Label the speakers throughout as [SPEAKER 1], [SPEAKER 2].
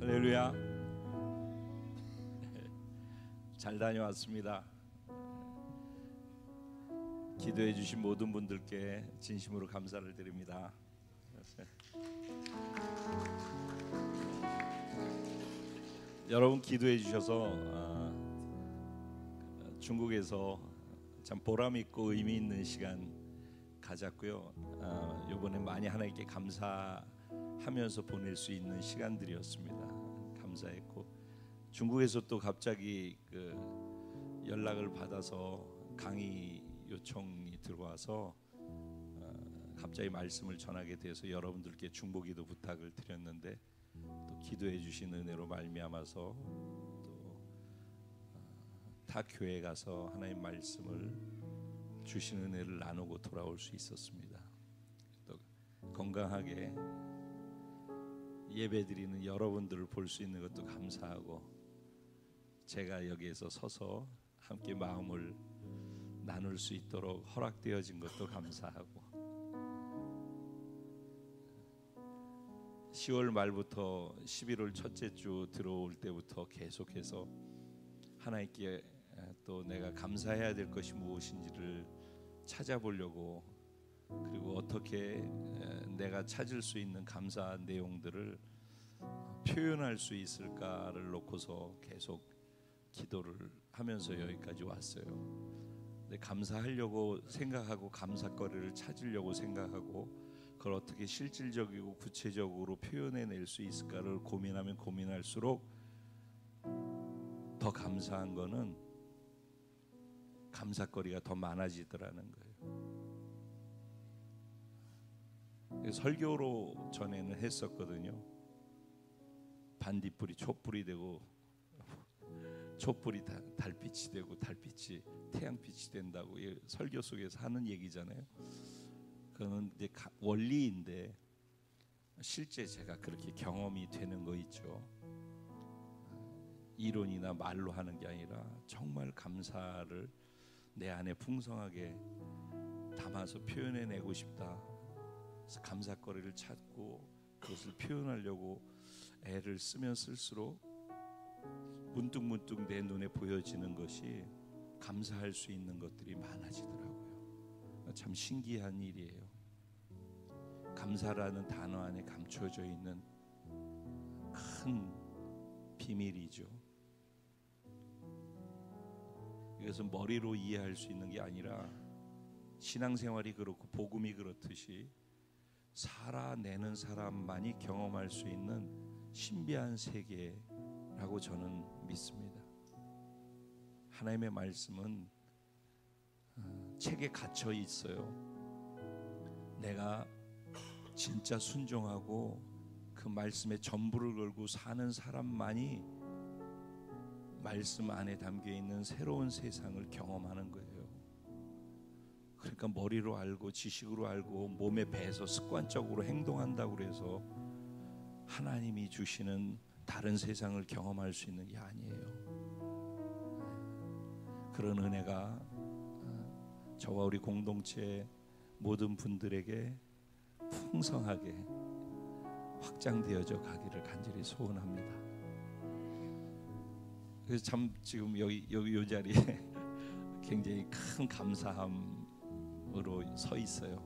[SPEAKER 1] 할렐루야. 잘 다녀왔습니다. 기도해 주신 모든 분들께 진심으로 감사를 드립니다. 여러분 기도해 주셔서 중국에서 참 보람 있고 의미 있는 시간 가졌고요. 이번에 많이 하나님께 감사하면서 보낼 수 있는 시간들이었습니다. 감사했고, 중국에서 또 갑자기 연락을 받아서 강의 요청이 들어와서 갑자기 말씀을 전하게 돼서 여러분들께 중보기도 부탁을 드렸는데, 또 기도해 주신 은혜로 말미암아서 또 타 교회에 가서 하나님 말씀을 주신 은혜를 나누고 돌아올 수 있었습니다. 또 건강하게 예배드리는 여러분들을 볼 수 있는 것도 감사하고, 제가 여기에서 서서 함께 마음을 나눌 수 있도록 허락되어진 것도 감사하고, 10월 말부터 11월 첫째 주 들어올 때부터 계속해서 하나님께 또 내가 감사해야 될 것이 무엇인지를 찾아보려고, 그리고 어떻게 내가 찾을 수 있는 감사 내용들을 표현할 수 있을까를 놓고서 계속 기도를 하면서 여기까지 왔어요. 근데 감사하려고 생각하고 감사거리를 찾으려고 생각하고 그걸 어떻게 실질적이고 구체적으로 표현해낼 수 있을까를 고민하면 고민할수록 더 감사한 거는 감사거리가 더 많아지더라는 거예요. 설교로 전에는 했었거든요. 반딧불이 촛불이 되고, 촛불이 달빛이 되고, 달빛이 태양빛이 된다고 설교 속에서 하는 얘기잖아요. 그거는 이제 원리인데, 실제 제가 그렇게 경험이 되는 거 있죠. 이론이나 말로 하는 게 아니라 정말 감사를 내 안에 풍성하게 담아서 표현해내고 싶다. 그래서 감사거리를 찾고 그것을 표현하려고 애를 쓰면 쓸수록 문득문득 내 눈에 보여지는 것이 감사할 수 있는 것들이 많아지더라고요. 참 신기한 일이에요. 감사라는 단어 안에 감춰져 있는 큰 비밀이죠. 이것은 머리로 이해할 수 있는 게 아니라 신앙생활이 그렇고 복음이 그렇듯이 살아내는 사람만이 경험할 수 있는 신비한 세계라고 저는 믿습니다. 하나님의 말씀은 책에 갇혀 있어요. 내가 진짜 순종하고 그 말씀에 전부를 걸고 사는 사람만이 말씀 안에 담겨 있는 새로운 세상을 경험하는 거예요. 그러니까 머리로 알고 지식으로 알고 몸에 배서 습관적으로 행동한다고 해서 하나님이 주시는 다른 세상을 경험할 수 있는 게 아니에요. 그런 은혜가 저와 우리 공동체 모든 분들에게 풍성하게 확장되어져 가기를 간절히 소원합니다. 그래서 참 지금 여기 이 자리에 굉장히 큰 감사함으로 서 있어요.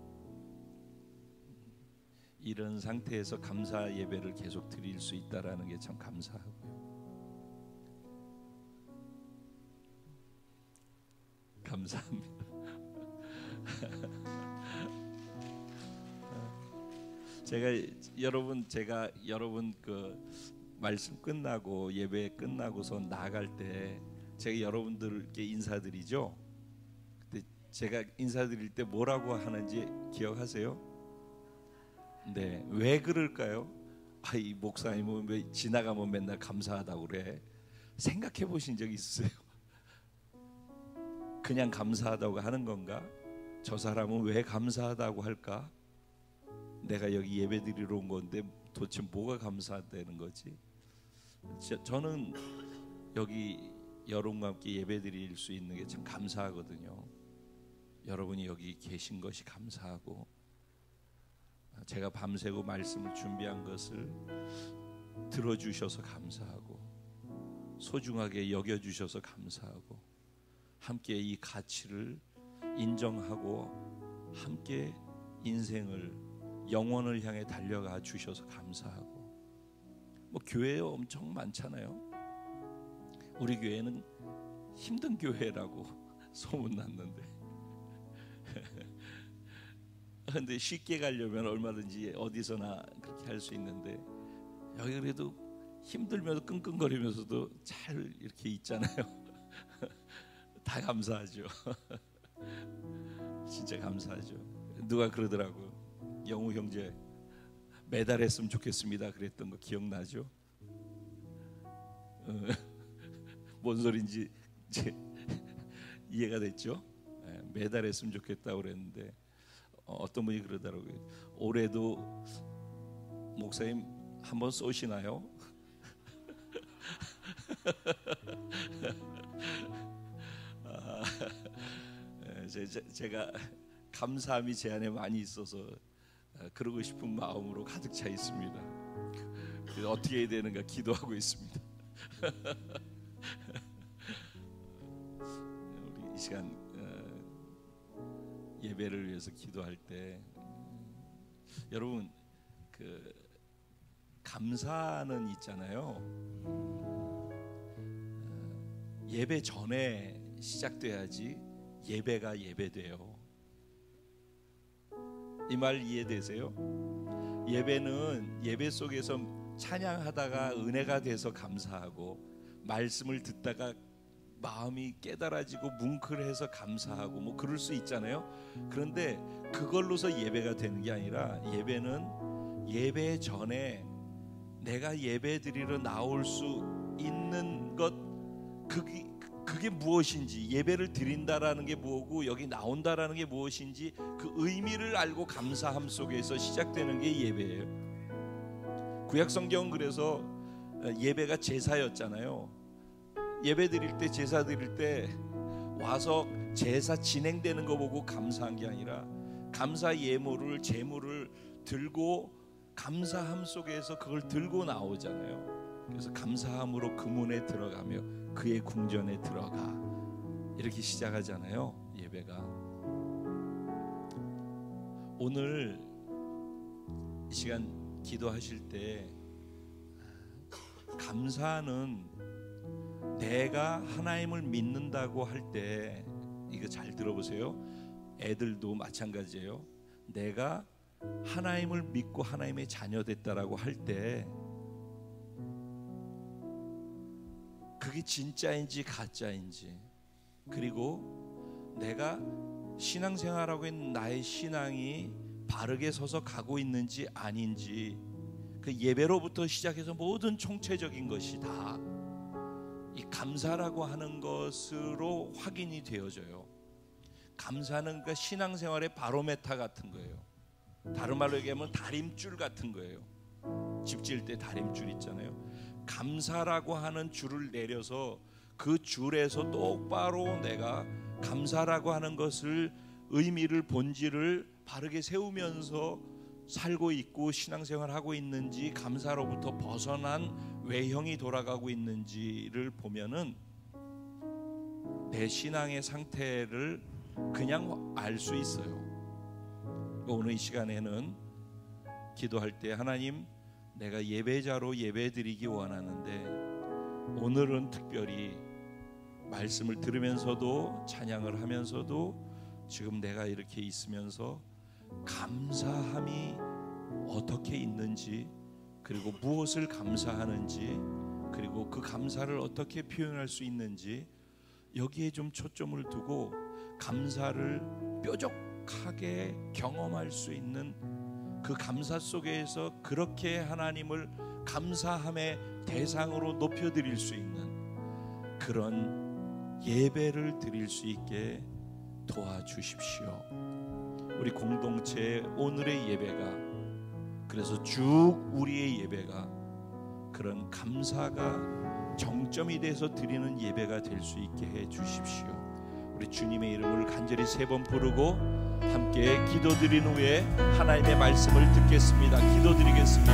[SPEAKER 1] 이런 상태에서 감사 예배를 계속 드릴 수 있다라는 게 참 감사하고요. 감사합니다. 제가 여러분 말씀 끝나고 예배 끝나고서 나갈 때 제가 여러분들께 인사드리죠. 근데 제가 인사드릴 때 뭐라고 하는지 기억하세요? 네, 왜 그럴까요? 이 목사님은 왜 지나가면 맨날 감사하다고 그래? 생각해 보신 적 있으세요? 그냥 감사하다고 하는 건가? 저 사람은 왜 감사하다고 할까? 내가 여기 예배 드리러 온 건데 도대체 뭐가 감사하다는 거지? 저는 여기 여러분과 함께 예배 드릴 수 있는 게 참 감사하거든요. 여러분이 여기 계신 것이 감사하고, 제가 밤새고 말씀을 준비한 것을 들어주셔서 감사하고 소중하게 여겨주셔서 감사하고 함께 이 가치를 인정하고 함께 인생을 영원을 향해 달려가 주셔서 감사하고 뭐 교회 엄청 많잖아요. 우리 교회는 힘든 교회라고 소문났는데 근데 쉽게 가려면 얼마든지 어디서나 그렇게 할 수 있는데 여기 그래도 힘들면서 끙끙거리면서도 잘 이렇게 있잖아요. 다 감사하죠. 진짜 감사하죠. 누가 그러더라고요. 영우 형제 매달 했으면 좋겠습니다 그랬던 거 기억나죠? 뭔 소린지 이제 이해가 됐죠? 매달 했으면 좋겠다고 그랬는데 어떤 분이 그러더라고요. 올해도 목사님 한번 쏘시나요? 제가 감사함이 제 안에 많이 있어서 그러고 싶은 마음으로 가득 차 있습니다. 그래서 어떻게 해야 되는가 기도하고 있습니다. 우리 이 시간 예배를 위해서 기도할 때 여러분 그 감사는 있잖아요. 예배 전에 시작돼야지 예배가 예배돼요. 이 말 이해되세요? 예배는 예배 속에서 찬양하다가 은혜가 돼서 감사하고 말씀을 듣다가 마음이 깨달아지고 뭉클해서 감사하고 뭐 그럴 수 있잖아요. 그런데 그걸로서 예배가 되는 게 아니라 예배는 예배 전에 내가 예배 드리러 나올 수 있는 것 그게 무엇인지 예배를 드린다라는 게 뭐고 여기 나온다라는 게 무엇인지 그 의미를 알고 감사함 속에서 시작되는 게 예배예요. 구약성경은 그래서 예배가 제사였잖아요. 예배 드릴 때 제사 드릴 때 와서 제사 진행되는 거 보고 감사한 게 아니라 감사 예물을 제물을 들고 감사함 속에서 그걸 들고 나오잖아요. 그래서 감사함으로 그 문에 들어가며 그의 궁전에 들어가 이렇게 시작하잖아요. 예배가 오늘 이 시간 기도하실 때 감사는 내가 하나님을 믿는다고 할 때 이거 잘 들어보세요. 애들도 마찬가지예요. 내가 하나님을 믿고 하나님의 자녀 됐다라고 할 때 그게 진짜인지 가짜인지 그리고 내가 신앙생활하고 있는 나의 신앙이 바르게 서서 가고 있는지 아닌지 그 예배로부터 시작해서 모든 총체적인 것이 다 이 감사라고 하는 것으로 확인이 되어져요. 감사는 그 신앙생활의 바로메타 같은 거예요. 다른 말로 얘기하면 다림줄 같은 거예요. 집 지을 때 다림줄 있잖아요. 감사라고 하는 줄을 내려서 그 줄에서 똑바로 내가 감사라고 하는 것을 의미를 본질을 바르게 세우면서 살고 있고 신앙생활하고 있는지 감사로부터 벗어난 외형이 돌아가고 있는지를 보면은 내 신앙의 상태를 그냥 알 수 있어요. 오늘 이 시간에는 기도할 때 하나님 내가 예배자로 예배드리기 원하는데 오늘은 특별히 말씀을 들으면서도 찬양을 하면서도 지금 내가 이렇게 있으면서 감사함이 어떻게 있는지 그리고 무엇을 감사하는지 그리고 그 감사를 어떻게 표현할 수 있는지 여기에 좀 초점을 두고 감사를 뾰족하게 경험할 수 있는 그 감사 속에서 그렇게 하나님을 감사함의 대상으로 높여드릴 수 있는 그런 예배를 드릴 수 있게 도와주십시오. 우리 공동체의 오늘의 예배가 그래서 쭉 우리의 예배가 그런 감사가 정점이 돼서 드리는 예배가 될 수 있게 해 주십시오. 우리 주님의 이름을 간절히 3번 부르고 함께 기도드린 후에 하나님의 말씀을 듣겠습니다. 기도드리겠습니다.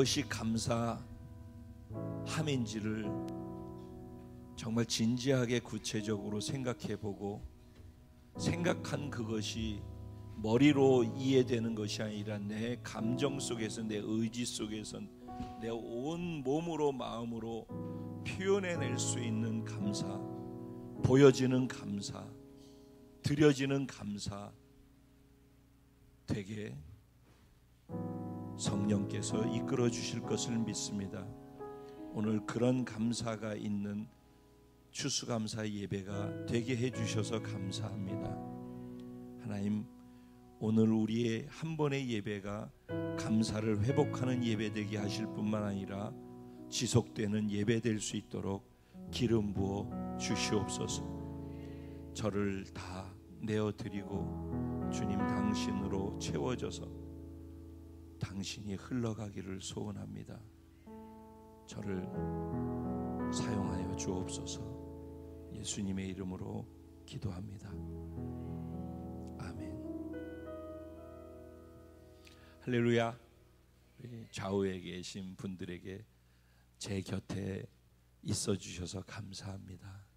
[SPEAKER 1] 무엇이 감사함인지를 정말 진지하게 구체적으로 생각해보고, 생각한 그것이 머리로 이해되는 것이 아니라 내 감정 속에서, 내 의지 속에서 내 온 몸으로 마음으로 표현해낼 수 있는 감사, 보여지는 감사, 드려지는 감사 되게 성령께서 이끌어 주실 것을 믿습니다. 오늘 그런 감사가 있는 추수감사 예배가 되게 해주셔서 감사합니다. 하나님, 오늘 우리의 한 번의 예배가 감사를 회복하는 예배 되게 하실 뿐만 아니라 지속되는 예배 될 수 있도록 기름 부어 주시옵소서. 저를 다 내어드리고 주님 당신으로 채워져서 당신이 흘러가기를 소원합니다. 저를 사용하여 주옵소서. 예수님의 이름으로 기도합니다. 아멘. 할렐루야. 좌우에 계신 분들에게 제 곁에 있어 주셔서 감사합니다.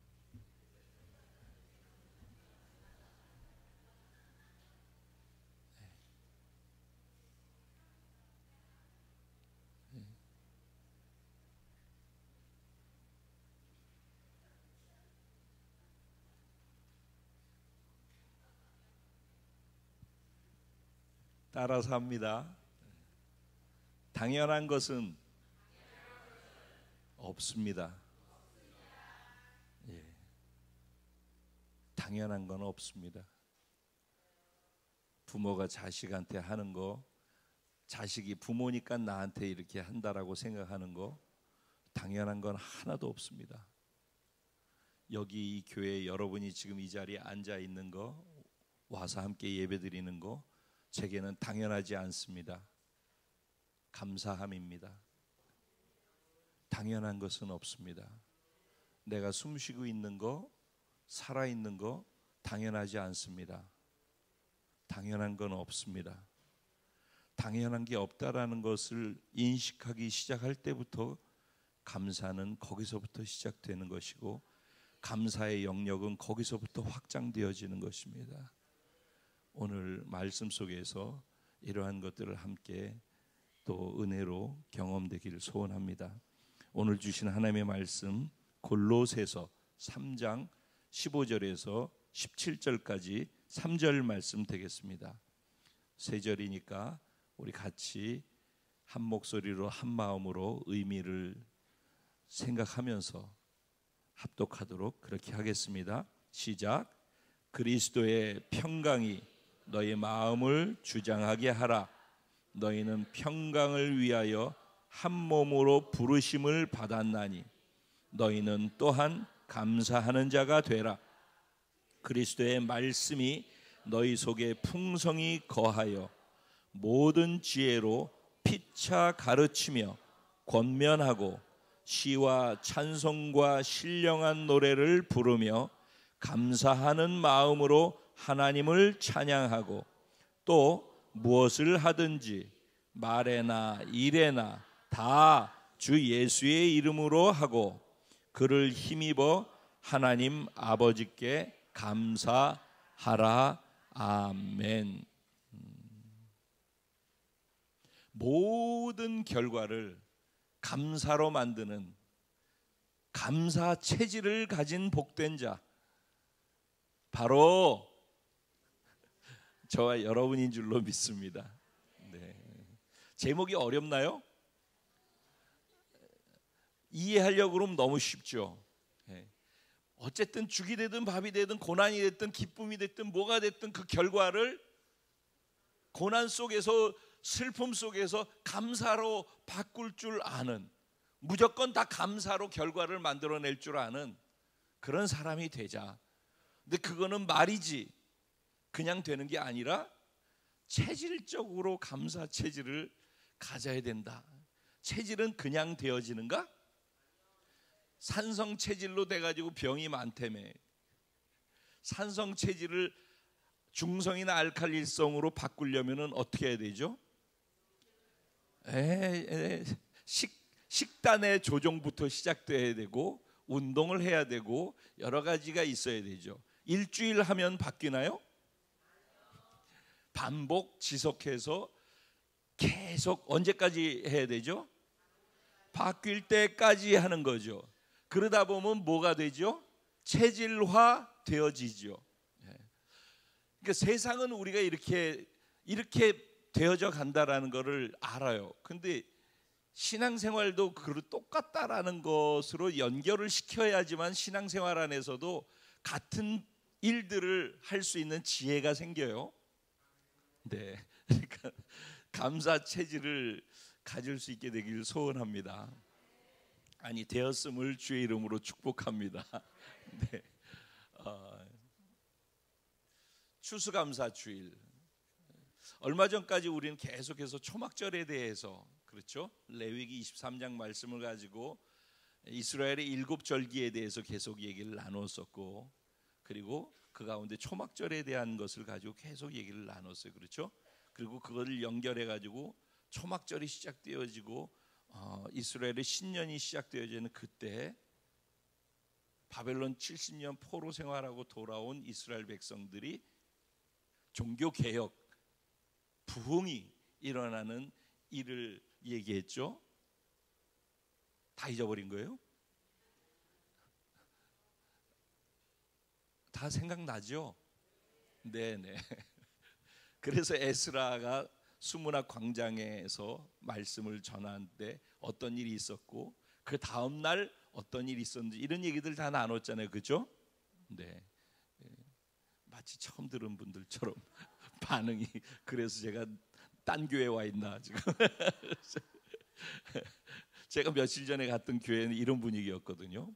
[SPEAKER 1] 따라서 합니다. 당연한 것은 없습니다. 예. 당연한 건 없습니다. 부모가 자식한테 하는 거, 자식이 부모니까 나한테 이렇게 한다라고 생각하는 거, 당연한 건 하나도 없습니다. 여기 이 교회에 여러분이 지금 이 자리에 앉아 있는 거, 와서 함께 예배드리는 거, 제게는 당연하지 않습니다. 감사함입니다. 당연한 것은 없습니다. 내가 숨쉬고 있는 거, 살아있는 거 당연하지 않습니다. 당연한 건 없습니다. 당연한 게 없다라는 것을 인식하기 시작할 때부터 감사는 거기서부터 시작되는 것이고, 감사의 영역은 거기서부터 확장되어지는 것입니다. 오늘 말씀 속에서 이러한 것들을 함께 또 은혜로 경험되기를 소원합니다. 오늘 주신 하나님의 말씀 골로새서 3장 15절에서 17절까지 3절 말씀 되겠습니다. 세 절이니까 우리 같이 한 목소리로 한 마음으로 의미를 생각하면서 합독하도록 그렇게 하겠습니다. 시작. 그리스도의 평강이 너희 마음을 주장하게 하라. 너희는 평강을 위하여 한 몸으로 부르심을 받았나니 너희는 또한 감사하는 자가 되라. 그리스도의 말씀이 너희 속에 풍성히 거하여 모든 지혜로 피차 가르치며 권면하고 시와 찬송과 신령한 노래를 부르며 감사하는 마음으로 하나님을 찬양하고 또 무엇을 하든지 말에나 일에나 다 주 예수의 이름으로 하고 그를 힘입어 하나님 아버지께 감사하라. 아멘. 모든 결과를 감사로 만드는 감사 체질을 가진 복된 자, 바로 저와 여러분인 줄로 믿습니다. 네. 제목이 어렵나요? 이해하려고 그러면 너무 쉽죠. 네. 어쨌든 죽이 되든 밥이 되든 고난이 됐든 기쁨이 됐든 뭐가 됐든 그 결과를 고난 속에서 슬픔 속에서 감사로 바꿀 줄 아는, 무조건 다 감사로 결과를 만들어낼 줄 아는 그런 사람이 되자. 근데 그거는 말이지 그냥 되는 게 아니라 체질적으로 감사 체질을 가져야 된다. 체질은 그냥 되어지는가? 산성 체질로 돼가지고 병이 많다며. 산성 체질을 중성이나 알칼리성으로 바꾸려면 어떻게 해야 되죠? 식단의 조정부터 시작돼야 되고 운동을 해야 되고 여러 가지가 있어야 되죠. 일주일 하면 바뀌나요? 반복 지속해서 계속 언제까지 해야 되죠? 바뀔 때까지 하는 거죠. 그러다 보면 뭐가 되죠? 체질화 되어지죠. 그러니까 세상은 우리가 이렇게 되어져 간다라는 것을 알아요. 근데 신앙생활도 똑같다라는 것으로 연결을 시켜야지만 신앙생활 안에서도 같은 일들을 할 수 있는 지혜가 생겨요. 네, 그러니까 감사 체질을 가질 수 있게 되길 소원합니다. 아니, 되었음을 주의 이름으로 축복합니다. 네, 추수감사 주일. 얼마 전까지 우리는 계속해서 초막절에 대해서, 그렇죠? 레위기 23장 말씀을 가지고 이스라엘의 7절기에 대해서 계속 얘기를 나눴었고, 그리고 그 가운데 초막절에 대한 것을 가지고 계속 얘기를 나눴어요. 그렇죠? 그리고 그것을 연결해 가지고 초막절이 시작되어지고 이스라엘의 신년이 시작되어지는 그때 바벨론 70년 포로 생활하고 돌아온 이스라엘 백성들이 종교 개혁, 부흥이 일어나는 일을 얘기했죠. 다 잊어버린 거예요? 다 생각나죠? 네네. 그래서 에스라가 수문학 광장에서 말씀을 전하는데 어떤 일이 있었고 그 다음 날 어떤 일이 있었는지 이런 얘기들 다 나눴잖아요. 그죠? 네. 마치 처음 들은 분들처럼 반응이. 그래서 제가 딴 교회 와 있나 지금. 제가 며칠 전에 갔던 교회는 이런 분위기였거든요.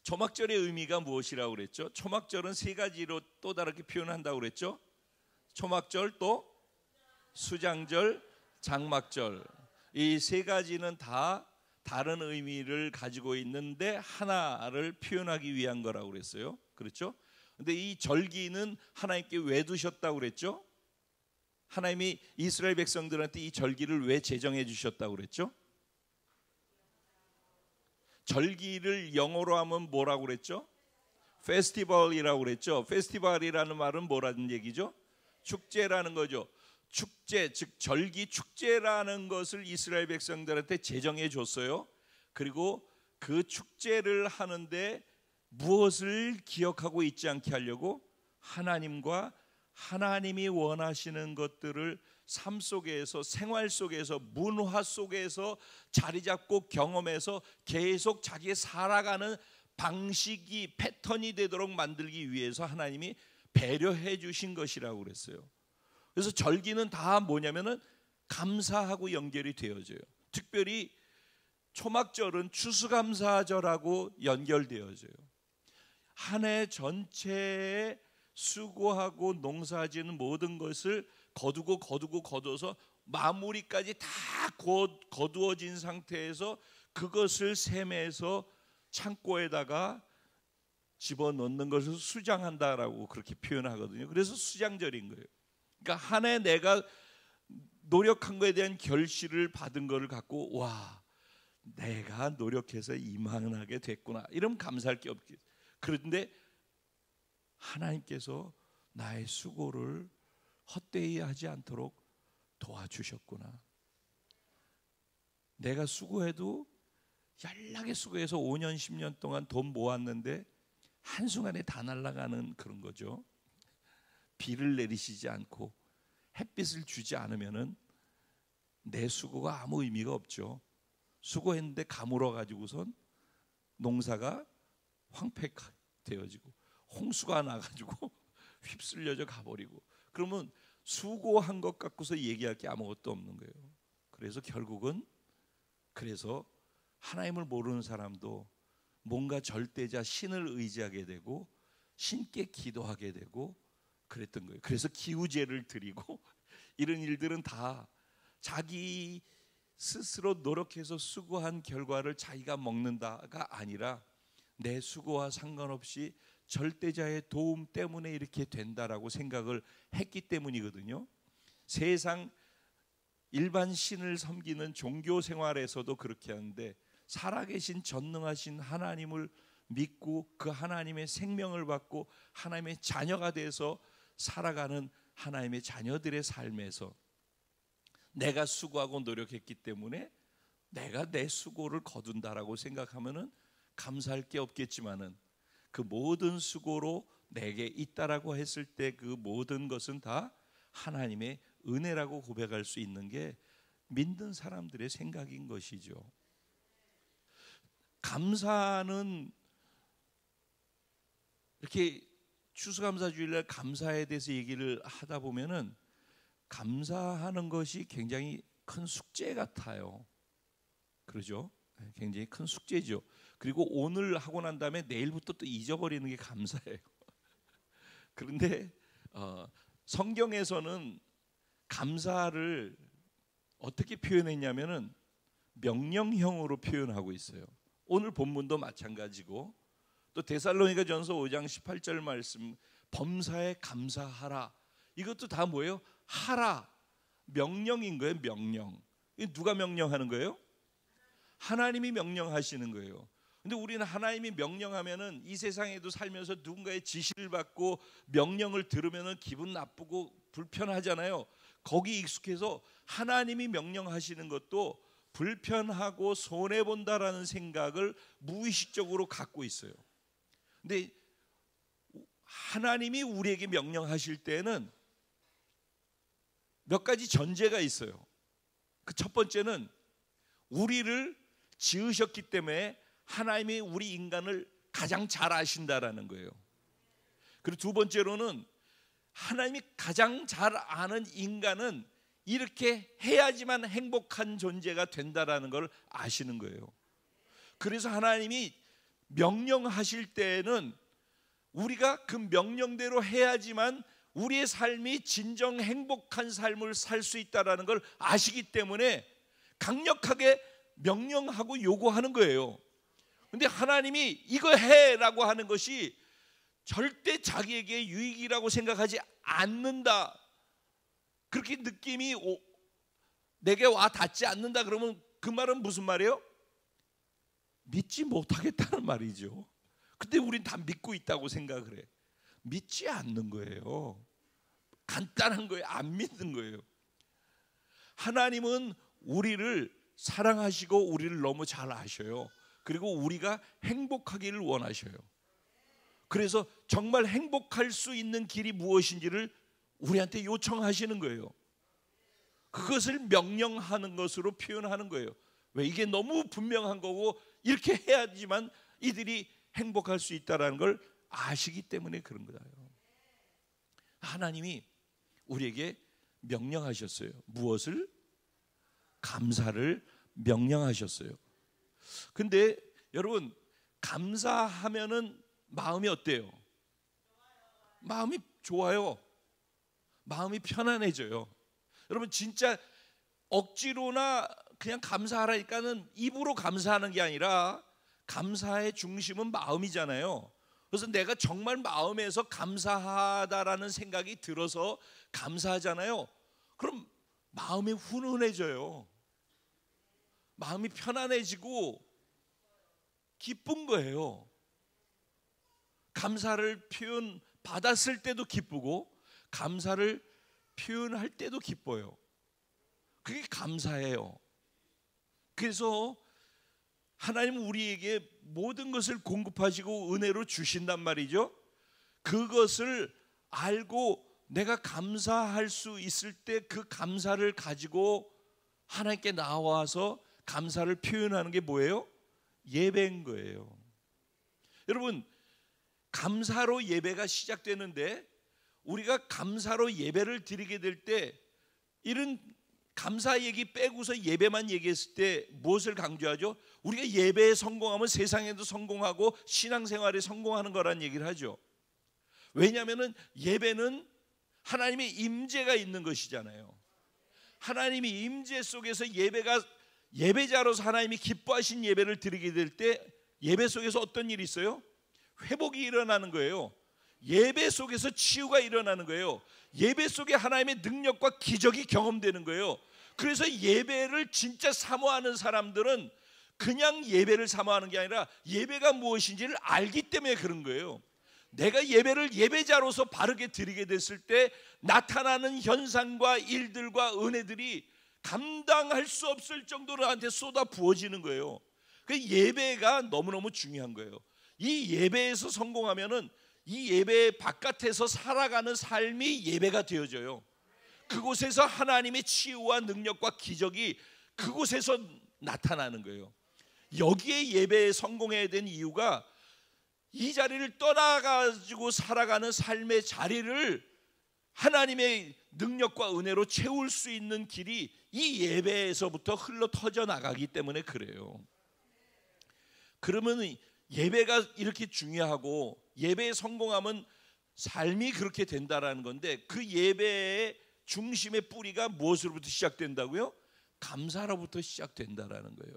[SPEAKER 1] 초막절의 의미가 무엇이라고 그랬죠? 초막절은 세 가지로 또 다르게 표현한다고 그랬죠? 초막절, 또 수장절, 장막절. 이 세 가지는 다 다른 의미를 가지고 있는데 하나를 표현하기 위한 거라고 그랬어요. 그렇죠? 근데 이 절기는 하나님께 왜 두셨다고 그랬죠? 하나님이 이스라엘 백성들한테 이 절기를 왜 제정해 주셨다고 그랬죠? 절기를 영어로 하면 뭐라고 그랬죠? 페스티벌이라고 그랬죠. 페스티벌이라는 말은 뭐라는 얘기죠? 축제라는 거죠. 축제, 즉 절기 축제라는 것을 이스라엘 백성들한테 제정해 줬어요. 그리고 그 축제를 하는데 무엇을 기억하고 있지 않게 하려고? 하나님과 하나님이 원하시는 것들을 삶 속에서, 생활 속에서, 문화 속에서 자리 잡고 경험해서 계속 자기의 살아가는 방식이 패턴이 되도록 만들기 위해서 하나님이 배려해 주신 것이라고 그랬어요. 그래서 절기는 다 뭐냐면은 감사하고 연결이 되어져요. 특별히 초막절은 추수감사절하고 연결되어져요. 한 해 전체에 수고하고 농사지는 모든 것을 거두어서 마무리까지 다 거두어진 상태에서 그것을 셈해서 창고에다가 집어넣는 것을 수장한다라고 그렇게 표현하거든요. 그래서 수장절인 거예요. 그러니까 한 해 내가 노력한 것에 대한 결실을 받은 것을 갖고 와, 내가 노력해서 이만하게 됐구나, 이러면 감사할 게 없겠어요. 그런데 하나님께서 나의 수고를 헛되이 하지 않도록 도와주셨구나. 내가 수고해도 연락에 수고해서 5년 10년 동안 돈 모았는데 한순간에 다 날아가는 그런 거죠. 비를 내리시지 않고 햇빛을 주지 않으면은 내 수고가 아무 의미가 없죠. 수고했는데 가물어 가지고선 농사가 황폐되어지고 홍수가 나가지고 휩쓸려져 가버리고, 그러면 수고한 것 갖고서 얘기할 게 아무것도 없는 거예요. 그래서 결국은 하나님을 모르는 사람도 뭔가 절대자 신을 의지하게 되고 신께 기도하게 되고 그랬던 거예요. 그래서 기우제를 드리고 이런 일들은 다 자기 스스로 노력해서 수고한 결과를 자기가 먹는다가 아니라 내 수고와 상관없이 절대자의 도움 때문에 이렇게 된다라고 생각을 했기 때문이거든요. 세상 일반 신을 섬기는 종교 생활에서도 그렇게 하는데, 살아계신 전능하신 하나님을 믿고 그 하나님의 생명을 받고 하나님의 자녀가 돼서 살아가는 하나님의 자녀들의 삶에서 내가 수고하고 노력했기 때문에 내가 내 수고를 거둔다라고 생각하면은 감사할 게 없겠지만은, 그 모든 수고로 내게 있다라고 했을 때 그 모든 것은 다 하나님의 은혜라고 고백할 수 있는 게 믿는 사람들의 생각인 것이죠. 감사는 이렇게 추수감사주일날 감사에 대해서 얘기를 하다 보면은 감사하는 것이 굉장히 큰 숙제 같아요. 그러죠? 굉장히 큰 숙제죠. 그리고 오늘 하고 난 다음에 내일부터 또 잊어버리는 게 감사예요. 그런데 성경에서는 감사를 어떻게 표현했냐면은 명령형으로 표현하고 있어요. 오늘 본문도 마찬가지고, 또 데살로니가전서 5장 18절 말씀, 범사에 감사하라, 이것도 다 뭐예요? 하라, 명령인 거예요. 명령. 누가 명령하는 거예요? 하나님이 명령하시는 거예요. 근데 우리는 하나님이 명령하면은 이 세상에도 살면서 누군가의 지시를 받고 명령을 들으면은 기분 나쁘고 불편하잖아요. 거기 익숙해서 하나님이 명령하시는 것도 불편하고 손해 본다라는 생각을 무의식적으로 갖고 있어요. 근데 하나님이 우리에게 명령하실 때는 몇 가지 전제가 있어요. 그 첫 번째는 우리를 지으셨기 때문에 하나님이 우리 인간을 가장 잘 아신다라는 거예요. 그리고 두 번째로는 하나님이 가장 잘 아는 인간은 이렇게 해야지만 행복한 존재가 된다라는 걸 아시는 거예요. 그래서 하나님이 명령하실 때에는 우리가 그 명령대로 해야지만 우리의 삶이 진정 행복한 삶을 살 수 있다라는 걸 아시기 때문에 강력하게 명령하고 요구하는 거예요. 근데 하나님이 이거 해라고 하는 것이 절대 자기에게 유익이라고 생각하지 않는다, 그렇게 느낌이 내게 와 닿지 않는다 그러면 그 말은 무슨 말이에요? 믿지 못하겠다는 말이죠. 근데 우린 다 믿고 있다고 생각을 해. 믿지 않는 거예요. 간단한 거예요. 안 믿는 거예요. 하나님은 우리를 사랑하시고 우리를 너무 잘 아셔요. 그리고 우리가 행복하기를 원하셔요. 그래서 정말 행복할 수 있는 길이 무엇인지를 우리한테 요청하시는 거예요. 그것을 명령하는 것으로 표현하는 거예요. 왜? 이게 너무 분명한 거고 이렇게 해야지만 이들이 행복할 수 있다는 걸 아시기 때문에 그런 거예요. 하나님이 우리에게 명령하셨어요. 무엇을? 감사를 명령하셨어요. 근데 여러분, 감사하면은 마음이 어때요? 마음이 좋아요. 마음이 편안해져요. 여러분, 진짜 억지로나 그냥 감사하라니까는 입으로 감사하는 게 아니라 감사의 중심은 마음이잖아요. 그래서 내가 정말 마음에서 감사하다라는 생각이 들어서 감사하잖아요. 그럼 마음이 훈훈해져요. 마음이 편안해지고 기쁜 거예요. 감사를 표현 받았을 때도 기쁘고 감사를 표현할 때도 기뻐요. 그게 감사예요. 그래서 하나님은 우리에게 모든 것을 공급하시고 은혜로 주신단 말이죠. 그것을 알고 내가 감사할 수 있을 때 그 감사를 가지고 하나님께 나와서 감사를 표현하는 게 뭐예요? 예배인 거예요. 여러분, 감사로 예배가 시작되는데 우리가 감사로 예배를 드리게 될 때 이런 감사 얘기 빼고서 예배만 얘기했을 때 무엇을 강조하죠? 우리가 예배에 성공하면 세상에도 성공하고 신앙생활에 성공하는 거란 얘기를 하죠. 왜냐하면 예배는 하나님의 임재가 있는 것이잖아요. 하나님의 임재 속에서 예배자로서 하나님이 기뻐하신 예배를 드리게 될 때 예배 속에서 어떤 일이 있어요? 회복이 일어나는 거예요. 예배 속에서 치유가 일어나는 거예요. 예배 속에 하나님의 능력과 기적이 경험되는 거예요. 그래서 예배를 진짜 사모하는 사람들은 그냥 예배를 사모하는 게 아니라 예배가 무엇인지를 알기 때문에 그런 거예요. 내가 예배를 예배자로서 바르게 드리게 됐을 때 나타나는 현상과 일들과 은혜들이 감당할 수 없을 정도로 나한테 쏟아 부어지는 거예요. 그 예배가 너무너무 중요한 거예요. 이 예배에서 성공하면은 이 예배 바깥에서 살아가는 삶이 예배가 되어져요. 그곳에서 하나님의 치유와 능력과 기적이 그곳에서 나타나는 거예요. 여기에 예배에 성공해야 되는 이유가 이 자리를 떠나가지고 살아가는 삶의 자리를 하나님의 능력과 은혜로 채울 수 있는 길이 이 예배에서부터 흘러 터져 나가기 때문에 그래요. 그러면 예배가 이렇게 중요하고 예배에 성공하면 삶이 그렇게 된다라는 건데 그 예배의 중심의 뿌리가 무엇으로부터 시작된다고요? 감사로부터 시작된다라는 거예요.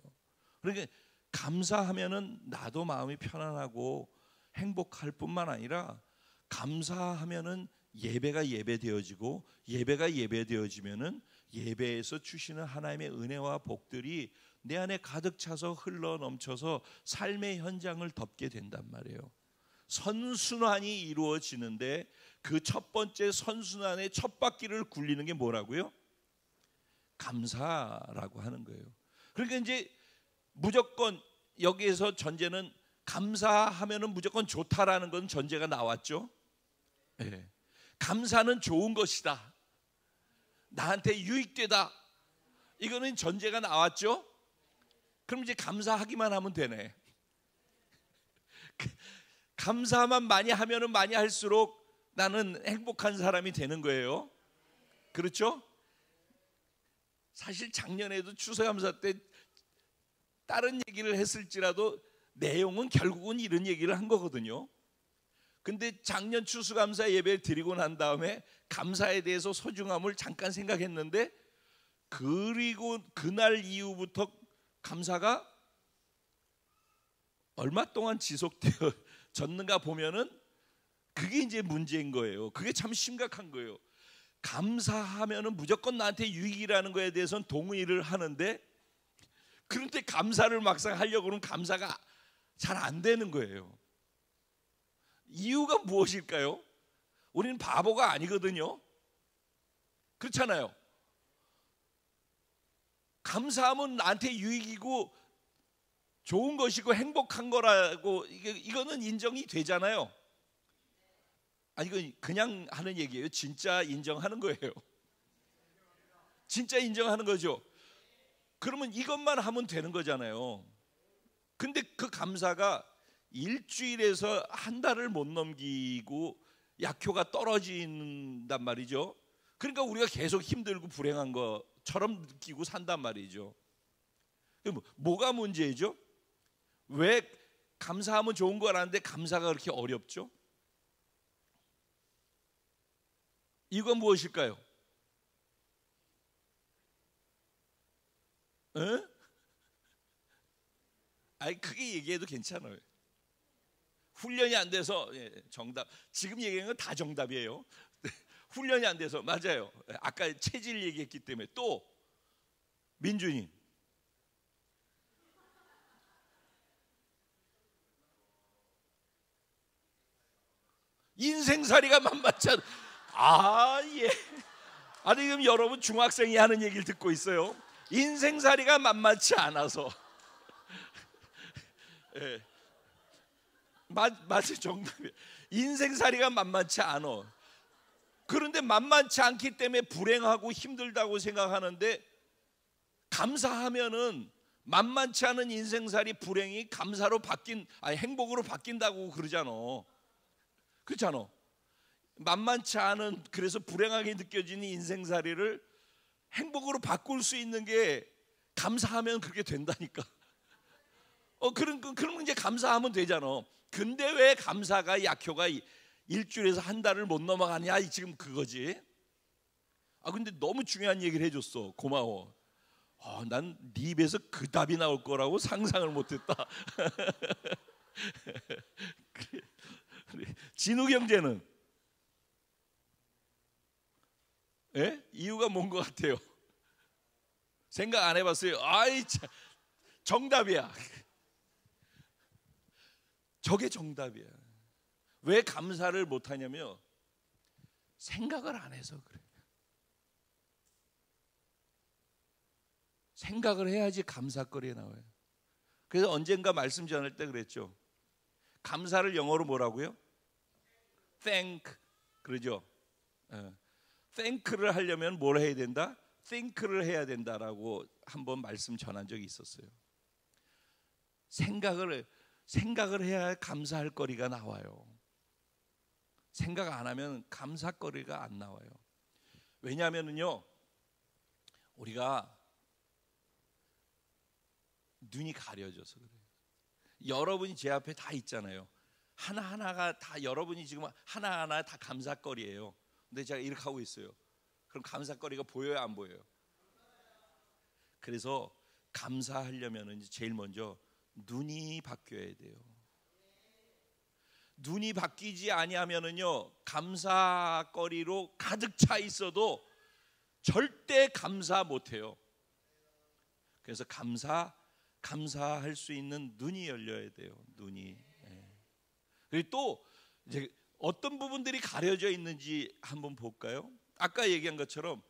[SPEAKER 1] 그러니까 감사하면은 나도 마음이 편안하고 행복할 뿐만 아니라 감사하면은 예배가 예배되어지고 예배가 예배되어지면은 예배에서 주시는 하나님의 은혜와 복들이 내 안에 가득 차서 흘러 넘쳐서 삶의 현장을 덮게 된단 말이에요. 선순환이 이루어지는데 그 첫 번째 선순환의 첫 바퀴를 굴리는 게 뭐라고요? 감사라고 하는 거예요. 그러니까 이제 무조건 여기에서 전제는 감사하면은 무조건 좋다라는 건 전제가 나왔죠. 네. 감사는 좋은 것이다. 나한테 유익되다. 이거는 전제가 나왔죠. 그럼 이제 감사하기만 하면 되네. 감사만 많이 하면은 많이 할수록 나는 행복한 사람이 되는 거예요. 그렇죠? 사실 작년에도 추수감사 때 다른 얘기를 했을지라도 내용은 결국은 이런 얘기를 한 거거든요. 근데 작년 추수감사 예배 드리고 난 다음에 감사에 대해서 소중함을 잠깐 생각했는데 그리고 그날 이후부터 감사가 얼마 동안 지속되어졌는가 보면은 그게 이제 문제인 거예요. 그게 참 심각한 거예요. 감사하면은 무조건 나한테 유익이라는 거에 대해서는 동의를 하는데 그런데 감사를 막상 하려고 그러면 감사가 잘 안 되는 거예요. 이유가 무엇일까요? 우리는 바보가 아니거든요. 그렇잖아요. 감사하면 나한테 유익이고 좋은 것이고 행복한 거라고 이거는 인정이 되잖아요. 아니 이거 그냥 하는 얘기예요. 진짜 인정하는 거예요. 진짜 인정하는 거죠. 그러면 이것만 하면 되는 거잖아요. 근데 그 감사가 일주일에서 한 달을 못 넘기고 약효가 떨어진단 말이죠. 그러니까 우리가 계속 힘들고 불행한 것처럼 느끼고 산단 말이죠. 뭐가 문제죠? 왜 감사하면 좋은 거라는데 감사가 그렇게 어렵죠? 이건 무엇일까요? 에? 아니 크게 얘기해도 괜찮아요. 훈련이 안 돼서. 정답. 지금 얘기한 건 다 정답이에요. 훈련이 안 돼서. 맞아요. 아까 체질 얘기했기 때문에. 또 민주님. 인생살이가 만만치 않. 예. 아니 지금 여러분 중학생이 하는 얘기를 듣고 있어요. 인생살이가 만만치 않아서. 예. 맞아요. 정답이에요. 인생살이가 만만치 않아. 그런데 만만치 않기 때문에 불행하고 힘들다고 생각하는데, 감사하면은 만만치 않은 인생살이 불행이 감사로 행복으로 바뀐다고 그러잖아. 그렇잖아. 만만치 않은, 그래서 불행하게 느껴지는 인생살이를 행복으로 바꿀 수 있는 게 감사하면 그렇게 된다니까. 그럼 이제 감사하면 되잖아. 근데 왜 감사가 약효가 일주일에서 한 달을 못 넘어가냐, 지금 그거지. 근데 너무 중요한 얘기를 해줬어. 고마워. 난 네 입에서 그 답이 나올 거라고 상상을 못했다. 진우 경제는 이유가 뭔 것 같아요? 생각 안 해봤어요? 참, 정답이야. 저게 정답이야. 왜 감사를 못하냐면 생각을 안 해서 그래. 생각을 해야지 감사거리에 나와요. 그래서 언젠가 말씀 전할 때 그랬죠. 감사를 영어로 뭐라고요? Thank. 그러죠. Thank를 하려면 뭘 해야 된다? Think를 해야 된다라고 한번 말씀 전한 적이 있었어요. 생각을 해야 감사할 거리가 나와요. 생각 안 하면 감사거리가 안 나와요. 왜냐하면요, 우리가 눈이 가려져서 그래요. 여러분이 제 앞에 다 있잖아요. 하나하나가 다, 여러분이 지금 하나하나 다 감사거리예요. 근데 제가 이렇게 하고 있어요. 그럼 감사거리가 보여요, 안 보여요? 그래서 감사하려면 제일 먼저 눈이 바뀌어야 돼요. 눈이 바뀌지 아니하면은요, 감사거리로 가득 차 있어도 절대 감사 못해요. 그래서 감사할 수 있는 눈이 열려야 돼요. 눈이. 그리고 또 이제 어떤 부분들이 가려져 있는지 한번 볼까요? 아까 얘기한 것처럼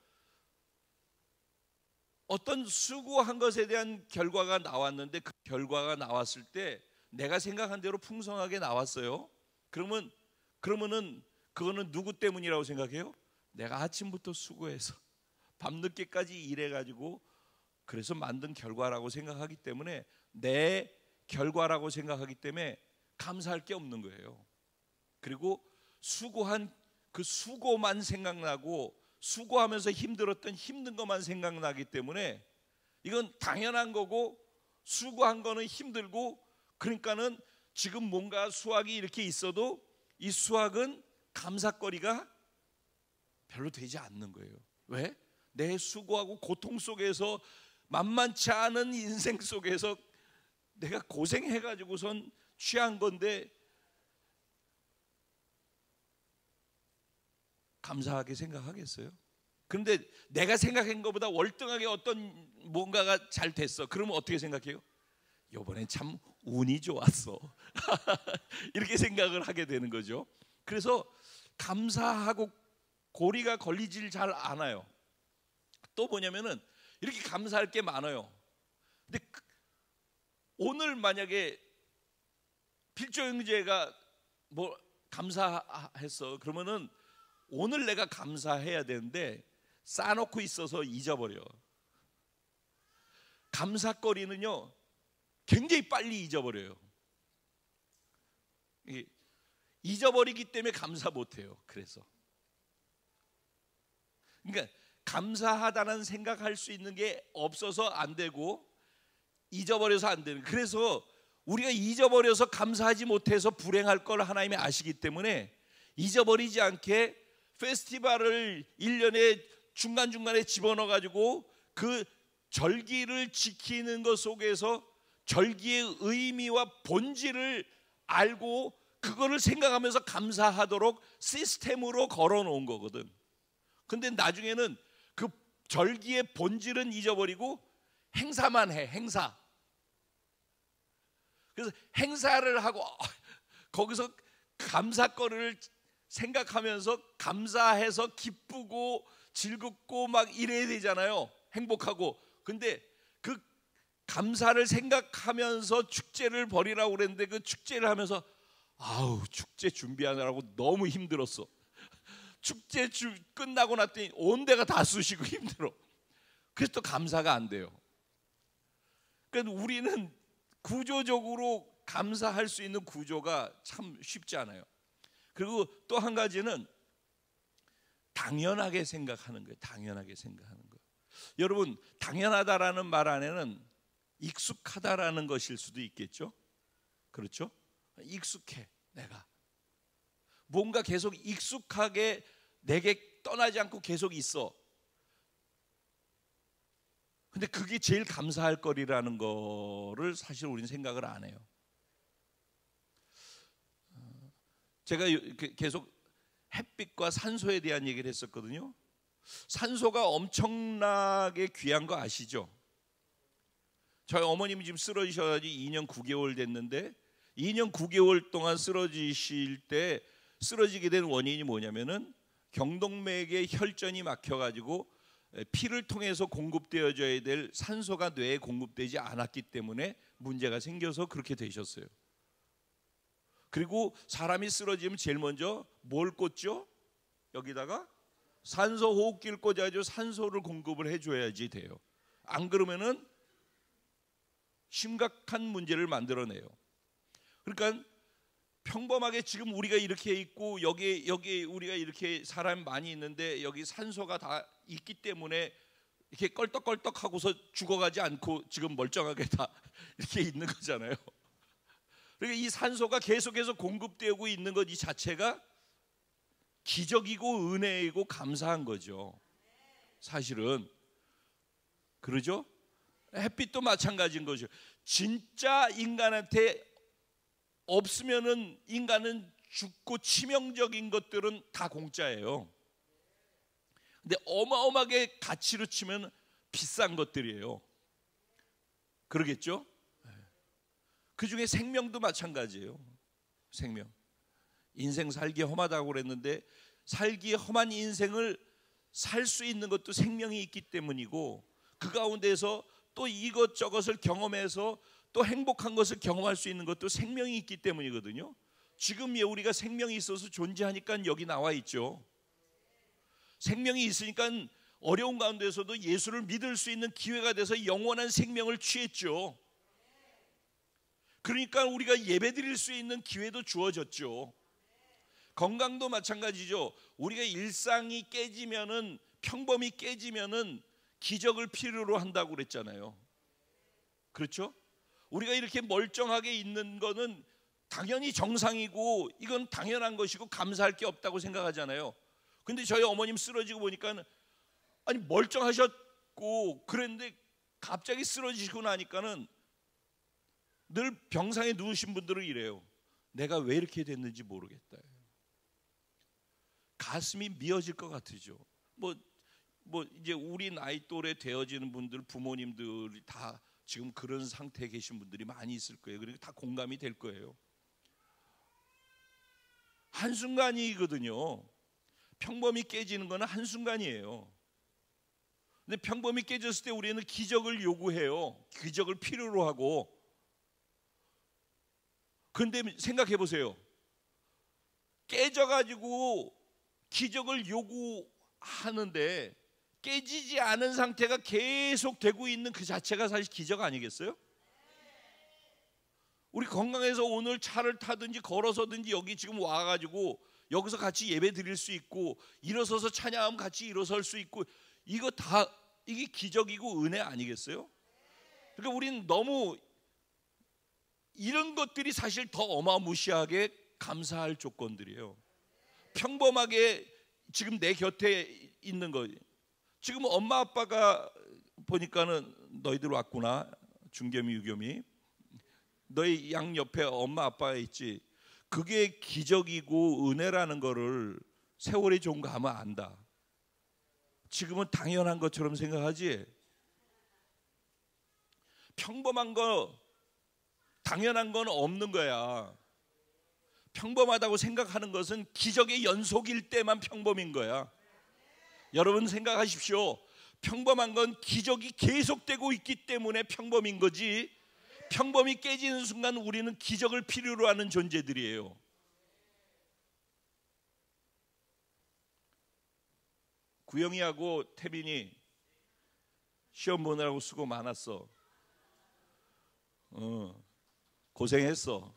[SPEAKER 1] 어떤 수고한 것에 대한 결과가 나왔는데, 그 결과가 나왔을 때 내가 생각한 대로 풍성하게 나왔어요. 그러면은 그거는 누구 때문이라고 생각해요? 내가 아침부터 수고해서 밤늦게까지 일해가지고 그래서 만든 결과라고 생각하기 때문에, 내 결과라고 생각하기 때문에 감사할 게 없는 거예요. 그리고 수고한 그 수고만 생각나고, 수고하면서 힘들었던 힘든 것만 생각나기 때문에 이건 당연한 거고, 수고한 거는 힘들고, 그러니까는 지금 뭔가 수확이 이렇게 있어도 이 수확은 감사거리가 별로 되지 않는 거예요. 왜? 내 수고하고 고통 속에서, 만만치 않은 인생 속에서 내가 고생해가지고선 취한 건데 감사하게 생각하겠어요? 그런데 내가 생각한 것보다 월등하게 어떤 뭔가가 잘 됐어. 그러면 어떻게 생각해요? 이번엔 참 운이 좋았어. 이렇게 생각을 하게 되는 거죠. 그래서 감사하고 고리가 걸리질 잘 않아요. 또 뭐냐면은 이렇게 감사할 게 많아요. 근데 오늘 만약에 필조 형제가 뭐 감사했어. 그러면은 오늘 내가 감사해야 되는데 쌓아놓고 있어서 잊어버려. 감사거리는요 굉장히 빨리 잊어버려요. 잊어버리기 때문에 감사 못해요. 그래서 그러니까 감사하다는 생각할 수 있는 게 없어서 안 되고 잊어버려서 안 되는. 그래서 우리가 잊어버려서 감사하지 못해서 불행할 걸 하나님이 아시기 때문에 잊어버리지 않게 페스티벌을 1년에 중간중간에 집어넣어 가지고 그 절기를 지키는 것 속에서 절기의 의미와 본질을 알고 그거를 생각하면서 감사하도록 시스템으로 걸어 놓은 거거든. 근데 나중에는 그 절기의 본질은 잊어버리고 행사만 해. 행사. 그래서 행사를 하고 거기서 감사거리를 생각하면서 감사해서 기쁘고 즐겁고 막 이래야 되잖아요. 행복하고. 근데 그 감사를 생각하면서 축제를 벌이라고 그랬는데 그 축제를 하면서 아우 축제 준비하느라고 너무 힘들었어. 축제 끝나고 났더니 온 데가 다 쑤시고 힘들어. 그래서 또 감사가 안 돼요. 그러니까 우리는 구조적으로 감사할 수 있는 구조가 참 쉽지 않아요. 그리고 또 한 가지는 당연하게 생각하는 거예요. 당연하게 생각하는 거. 여러분 당연하다라는 말 안에는 익숙하다라는 것일 수도 있겠죠. 그렇죠? 익숙해. 내가 뭔가 계속 익숙하게 내게 떠나지 않고 계속 있어. 근데 그게 제일 감사할 거리라는 거를 사실 우리는 생각을 안 해요. 제가 계속 햇빛과 산소에 대한 얘기를 했었거든요. 산소가 엄청나게 귀한 거 아시죠? 저희 어머님이 지금 쓰러지셔가지고 2년 9개월 됐는데 2년 9개월 동안 쓰러지실 때 쓰러지게 된 원인이 뭐냐면은 경동맥의 혈전이 막혀가지고 피를 통해서 공급되어져야 될 산소가 뇌에 공급되지 않았기 때문에 문제가 생겨서 그렇게 되셨어요. 그리고 사람이 쓰러지면 제일 먼저 뭘 꽂죠? 여기다가 산소 호흡기를 꽂아가지고 산소를 공급을 해줘야지 돼요. 안 그러면은 심각한 문제를 만들어내요. 그러니까 평범하게 지금 우리가 이렇게 있고 여기 우리가 이렇게 사람 많이 있는데 여기 산소가 다 있기 때문에 이렇게 껄떡껄떡하고서 죽어가지 않고 지금 멀쩡하게 다 이렇게 있는 거잖아요. 그러니까 이 산소가 계속해서 공급되고 있는 것 이 자체가 기적이고 은혜이고 감사한 거죠. 사실은 그러죠? 햇빛도 마찬가지인 거죠. 진짜 인간한테 없으면은 인간은 죽고 치명적인 것들은 다 공짜예요. 근데 어마어마하게 가치로 치면 비싼 것들이에요. 그러겠죠? 그 중에 생명도 마찬가지예요. 생명. 인생 살기 험하다고 그랬는데 살기 험한 인생을 살 수 있는 것도 생명이 있기 때문이고 그 가운데서 또 이것저것을 경험해서 또 행복한 것을 경험할 수 있는 것도 생명이 있기 때문이거든요. 지금 우리가 생명이 있어서 존재하니까 여기 나와 있죠. 생명이 있으니까 어려운 가운데서도 예수를 믿을 수 있는 기회가 돼서 영원한 생명을 취했죠. 그러니까 우리가 예배드릴 수 있는 기회도 주어졌죠. 건강도 마찬가지죠. 우리가 일상이 깨지면은 평범이 깨지면은 기적을 필요로 한다고 그랬잖아요. 그렇죠? 우리가 이렇게 멀쩡하게 있는 거는 당연히 정상이고 이건 당연한 것이고 감사할 게 없다고 생각하잖아요. 근데 저희 어머님 쓰러지고 보니까 아니 멀쩡하셨고 그랬는데 갑자기 쓰러지시고 나니까는 늘 병상에 누우신 분들은 이래요. 내가 왜 이렇게 됐는지 모르겠다. 가슴이 미어질 것 같으죠. 뭐 이제 우리 나이 또래 되어지는 분들 부모님들이 다 지금 그런 상태에 계신 분들이 많이 있을 거예요. 그러니까 다 공감이 될 거예요. 한순간이거든요. 평범이 깨지는 거는 한순간이에요. 근데 평범이 깨졌을 때 우리는 기적을 요구해요. 기적을 필요로 하고. 그런데 생각해 보세요. 깨져가지고 기적을 요구하는데 깨지지 않은 상태가 계속 되고 있는 그 자체가 사실 기적 아니겠어요? 우리 건강해서 오늘 차를 타든지 걸어서든지 여기 지금 와가지고 여기서 같이 예배 드릴 수 있고, 일어서서 찬양하면 같이 일어설 수 있고, 이거 다 이게 기적이고 은혜 아니겠어요? 그러니까 우리는 너무 이런 것들이 사실 더 어마무시하게 감사할 조건들이에요. 평범하게 지금 내 곁에 있는 거, 지금 엄마 아빠가 보니까는 너희들 왔구나, 중겸이 유겸이, 너희 양 옆에 엄마 아빠가 있지. 그게 기적이고 은혜라는 거를 세월이 좀 가면 안다. 지금은 당연한 것처럼 생각하지. 평범한 거, 당연한 건 없는 거야. 평범하다고 생각하는 것은 기적의 연속일 때만 평범인 거야. 여러분 생각하십시오. 평범한 건 기적이 계속되고 있기 때문에 평범인 거지, 평범이 깨지는 순간 우리는 기적을 필요로 하는 존재들이에요. 구영이하고 태빈이 시험 보느라고 수고 많았어. 고생했어.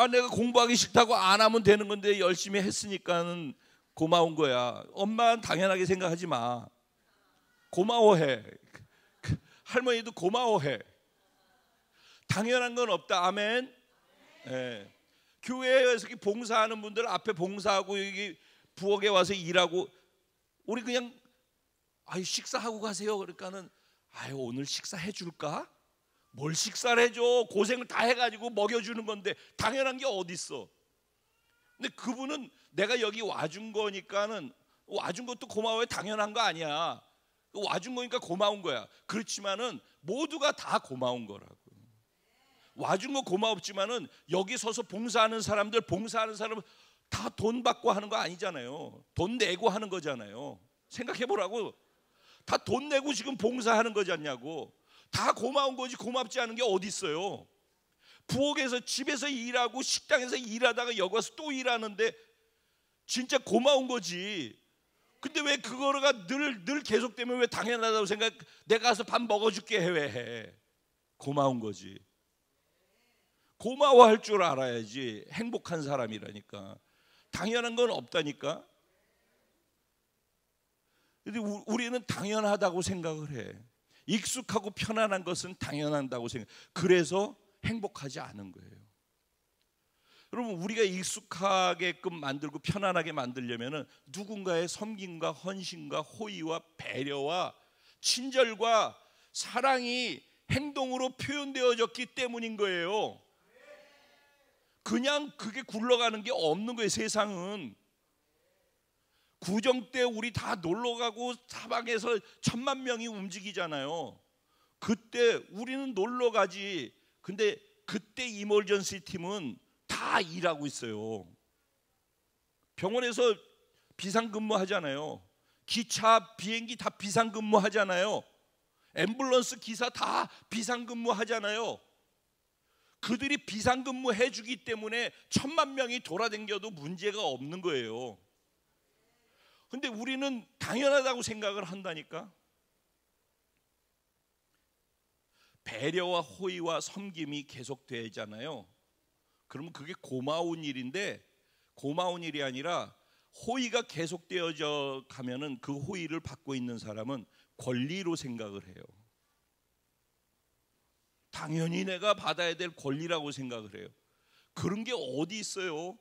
[SPEAKER 1] 내가 공부하기 싫다고 안 하면 되는 건데 열심히 했으니까는 고마운 거야. 엄마는 당연하게 생각하지 마. 고마워해. 할머니도 고마워해. 당연한 건 없다. 아멘. 네. 교회에서 봉사하는 분들 앞에 봉사하고 여기 부엌에 와서 일하고, 우리 그냥 식사하고 가세요. 그러니까는 오늘 식사해 줄까? 뭘 식사를 해줘? 고생을 다 해가지고 먹여주는 건데 당연한 게 어디 있어? 근데 그분은 내가 여기 와준 거니까는, 와준 것도 고마워요. 당연한 거 아니야. 와준 거니까 고마운 거야. 그렇지만은 모두가 다 고마운 거라고. 와준 거 고마웠지만은 여기 서서 봉사하는 사람 다 돈 받고 하는 거 아니잖아요. 돈 내고 하는 거잖아요. 생각해 보라고. 다 돈 내고 지금 봉사하는 거지 않냐고. 다 고마운 거지 고맙지 않은 게 어디 있어요. 부엌에서 집에서 일하고 식당에서 일하다가 여기 와서 또 일하는데 진짜 고마운 거지. 근데 왜 그거가 늘 계속되면 왜 당연하다고 생각? 내가 가서 밥 먹어줄게 해. 고마운 거지. 고마워할 줄 알아야지 행복한 사람이라니까. 당연한 건 없다니까. 근데 우리는 당연하다고 생각을 해. 익숙하고 편안한 것은 당연하다고 생각. 그래서 행복하지 않은 거예요. 여러분, 우리가 익숙하게끔 만들고 편안하게 만들려면은 누군가의 섬김과 헌신과 호의와 배려와 친절과 사랑이 행동으로 표현되어졌기 때문인 거예요. 그냥 그게 굴러가는 게 없는 거예요. 세상은. 구정 때 우리 다 놀러 가고 사방에서 1000만 명이 움직이잖아요. 그때 우리는 놀러 가지. 근데 그때 이멀전시 팀은 다 일하고 있어요. 병원에서 비상근무 하잖아요. 기차, 비행기 다 비상근무 하잖아요. 앰뷸런스 기사 다 비상근무 하잖아요. 그들이 비상근무 해주기 때문에 1000만 명이 돌아다녀도 문제가 없는 거예요. 근데 우리는 당연하다고 생각을 한다니까. 배려와 호의와 섬김이 계속되잖아요. 그러면 그게 고마운 일인데, 고마운 일이 아니라 호의가 계속되어져 가면은 그 호의를 받고 있는 사람은 권리로 생각을 해요. 당연히 내가 받아야 될 권리라고 생각을 해요. 그런 게 어디 있어요?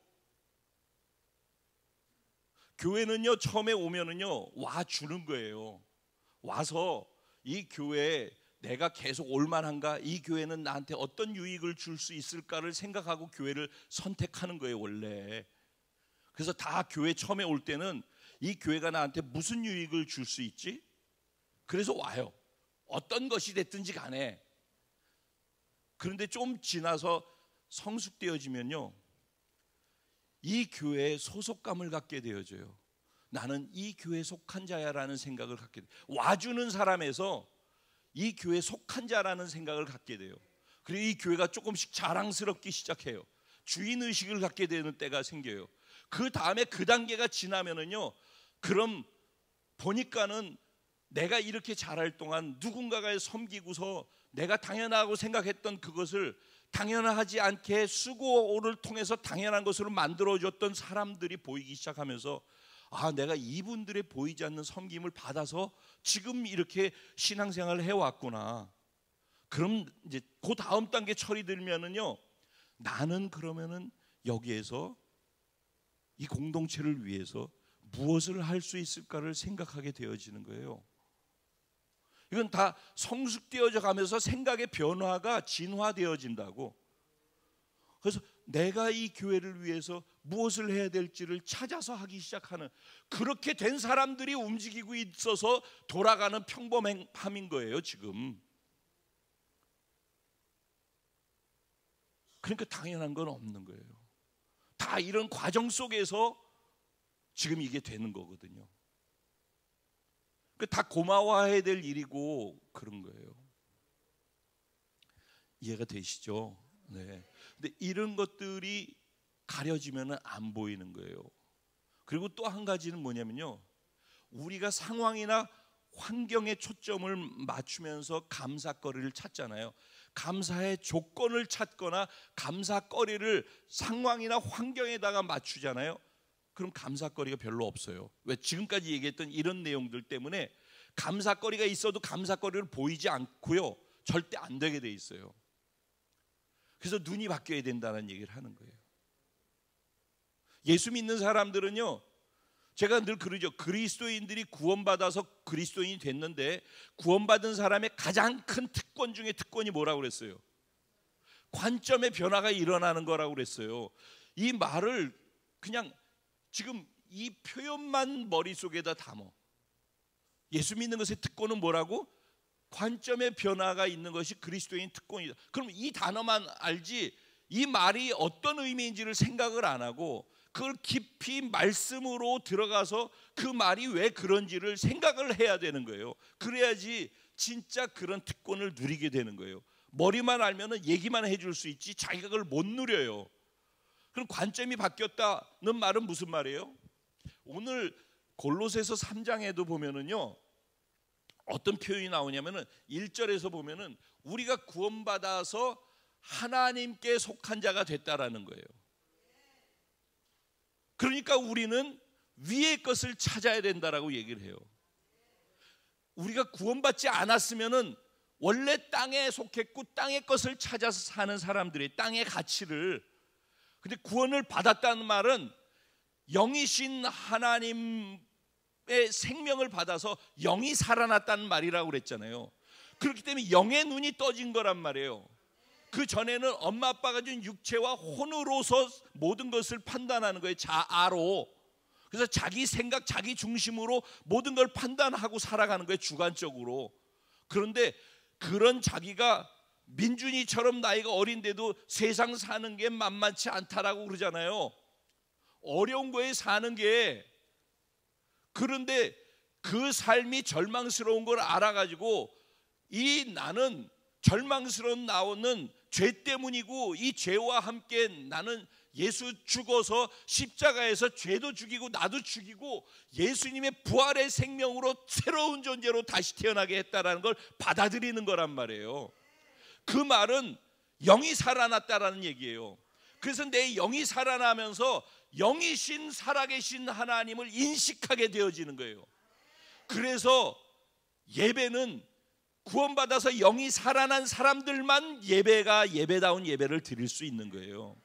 [SPEAKER 1] 교회는요, 처음에 오면은요, 와 주는 거예요. 와서 이 교회에 내가 계속 올 만한가? 이 교회는 나한테 어떤 유익을 줄 수 있을까를 생각하고 교회를 선택하는 거예요, 원래. 그래서 다 교회 처음에 올 때는 이 교회가 나한테 무슨 유익을 줄 수 있지? 그래서 와요. 어떤 것이 됐든지 간에. 그런데 좀 지나서 성숙되어지면요, 이 교회에 소속감을 갖게 되어져요. 나는 이 교회에 속한 자야라는 생각을 갖게 돼요. 와주는 사람에서 이 교회에 속한 자라는 생각을 갖게 돼요. 그리고 이 교회가 조금씩 자랑스럽기 시작해요. 주인의식을 갖게 되는 때가 생겨요. 그 다음에 그 단계가 지나면은요, 그럼 보니까는 내가 이렇게 잘할 동안 누군가가 섬기고서 내가 당연하고 생각했던 그것을 당연하지 않게 수고를 통해서 당연한 것으로 만들어줬던 사람들이 보이기 시작하면서 내가 이분들의 보이지 않는 섬김을 받아서 지금 이렇게 신앙생활을 해왔구나. 그럼 이제 그 다음 단계 철이 들면은요, 나는 그러면은 여기에서 이 공동체를 위해서 무엇을 할 수 있을까를 생각하게 되어지는 거예요. 이건 다 성숙되어져 가면서 생각의 변화가 진화되어진다고. 그래서 내가 이 교회를 위해서 무엇을 해야 될지를 찾아서 하기 시작하는, 그렇게 된 사람들이 움직이고 있어서 돌아가는 평범함인 거예요 지금. 그러니까 당연한 건 없는 거예요. 다 이런 과정 속에서 지금 이게 되는 거거든요. 다 고마워해야 될 일이고 그런 거예요. 이해가 되시죠? 네. 근데 이런 것들이 가려지면 안 보이는 거예요. 그리고 또 한 가지는 뭐냐면요, 우리가 상황이나 환경에 초점을 맞추면서 감사거리를 찾잖아요. 감사의 조건을 찾거나 감사거리를 상황이나 환경에다가 맞추잖아요. 그럼 감사거리가 별로 없어요. 왜? 지금까지 얘기했던 이런 내용들 때문에 감사거리가 있어도 감사거리를 보이지 않고요, 절대 안 되게 돼 있어요. 그래서 눈이 바뀌어야 된다는 얘기를 하는 거예요. 예수 믿는 사람들은요, 제가 늘 그러죠. 그리스도인들이 구원받아서 그리스도인이 됐는데 구원받은 사람의 가장 큰 특권 중에 특권이 뭐라고 그랬어요? 관점의 변화가 일어나는 거라고 그랬어요. 이 말을 그냥 지금 이 표현만 머릿속에다 담어. 예수 믿는 것의 특권은 뭐라고? 관점의 변화가 있는 것이 그리스도인 특권이다. 그럼 이 단어만 알지 이 말이 어떤 의미인지를 생각을 안 하고 그걸 깊이 말씀으로 들어가서 그 말이 왜 그런지를 생각을 해야 되는 거예요. 그래야지 진짜 그런 특권을 누리게 되는 거예요. 머리만 알면은 얘기만 해줄 수 있지 자기가 그걸 못 누려요. 그럼 관점이 바뀌었다는 말은 무슨 말이에요? 오늘 골로새서 3장에도 보면은요, 어떤 표현이 나오냐면은 1절에서 보면은 우리가 구원받아서 하나님께 속한 자가 됐다라는 거예요. 그러니까 우리는 위의 것을 찾아야 된다라고 얘기를 해요. 우리가 구원받지 않았으면은 원래 땅에 속했고 땅의 것을 찾아서 사는 사람들이 땅의 가치를, 근데 구원을 받았다는 말은 영이신 하나님의 생명을 받아서 영이 살아났다는 말이라고 그랬잖아요. 그렇기 때문에 영의 눈이 떠진 거란 말이에요. 그 전에는 엄마 아빠가 준 육체와 혼으로서 모든 것을 판단하는 거예요. 자아로. 그래서 자기 생각, 자기 중심으로 모든 걸 판단하고 살아가는 거예요. 주관적으로. 그런데 그런 자기가 민준이처럼 나이가 어린데도 세상 사는 게 만만치 않다라고 그러잖아요. 어려운 거에 사는 게. 그런데 그 삶이 절망스러운 걸 알아가지고 이 나는 절망스러운 나오는 죄 때문이고 이 죄와 함께 나는 예수 죽어서 십자가에서 죄도 죽이고 나도 죽이고 예수님의 부활의 생명으로 새로운 존재로 다시 태어나게 했다라는 걸 받아들이는 거란 말이에요. 그 말은 영이 살아났다라는 얘기예요. 그래서 내 영이 살아나면서 영이신 살아계신 하나님을 인식하게 되어지는 거예요. 그래서 예배는 구원받아서 영이 살아난 사람들만 예배다운 예배를 드릴 수 있는 거예요.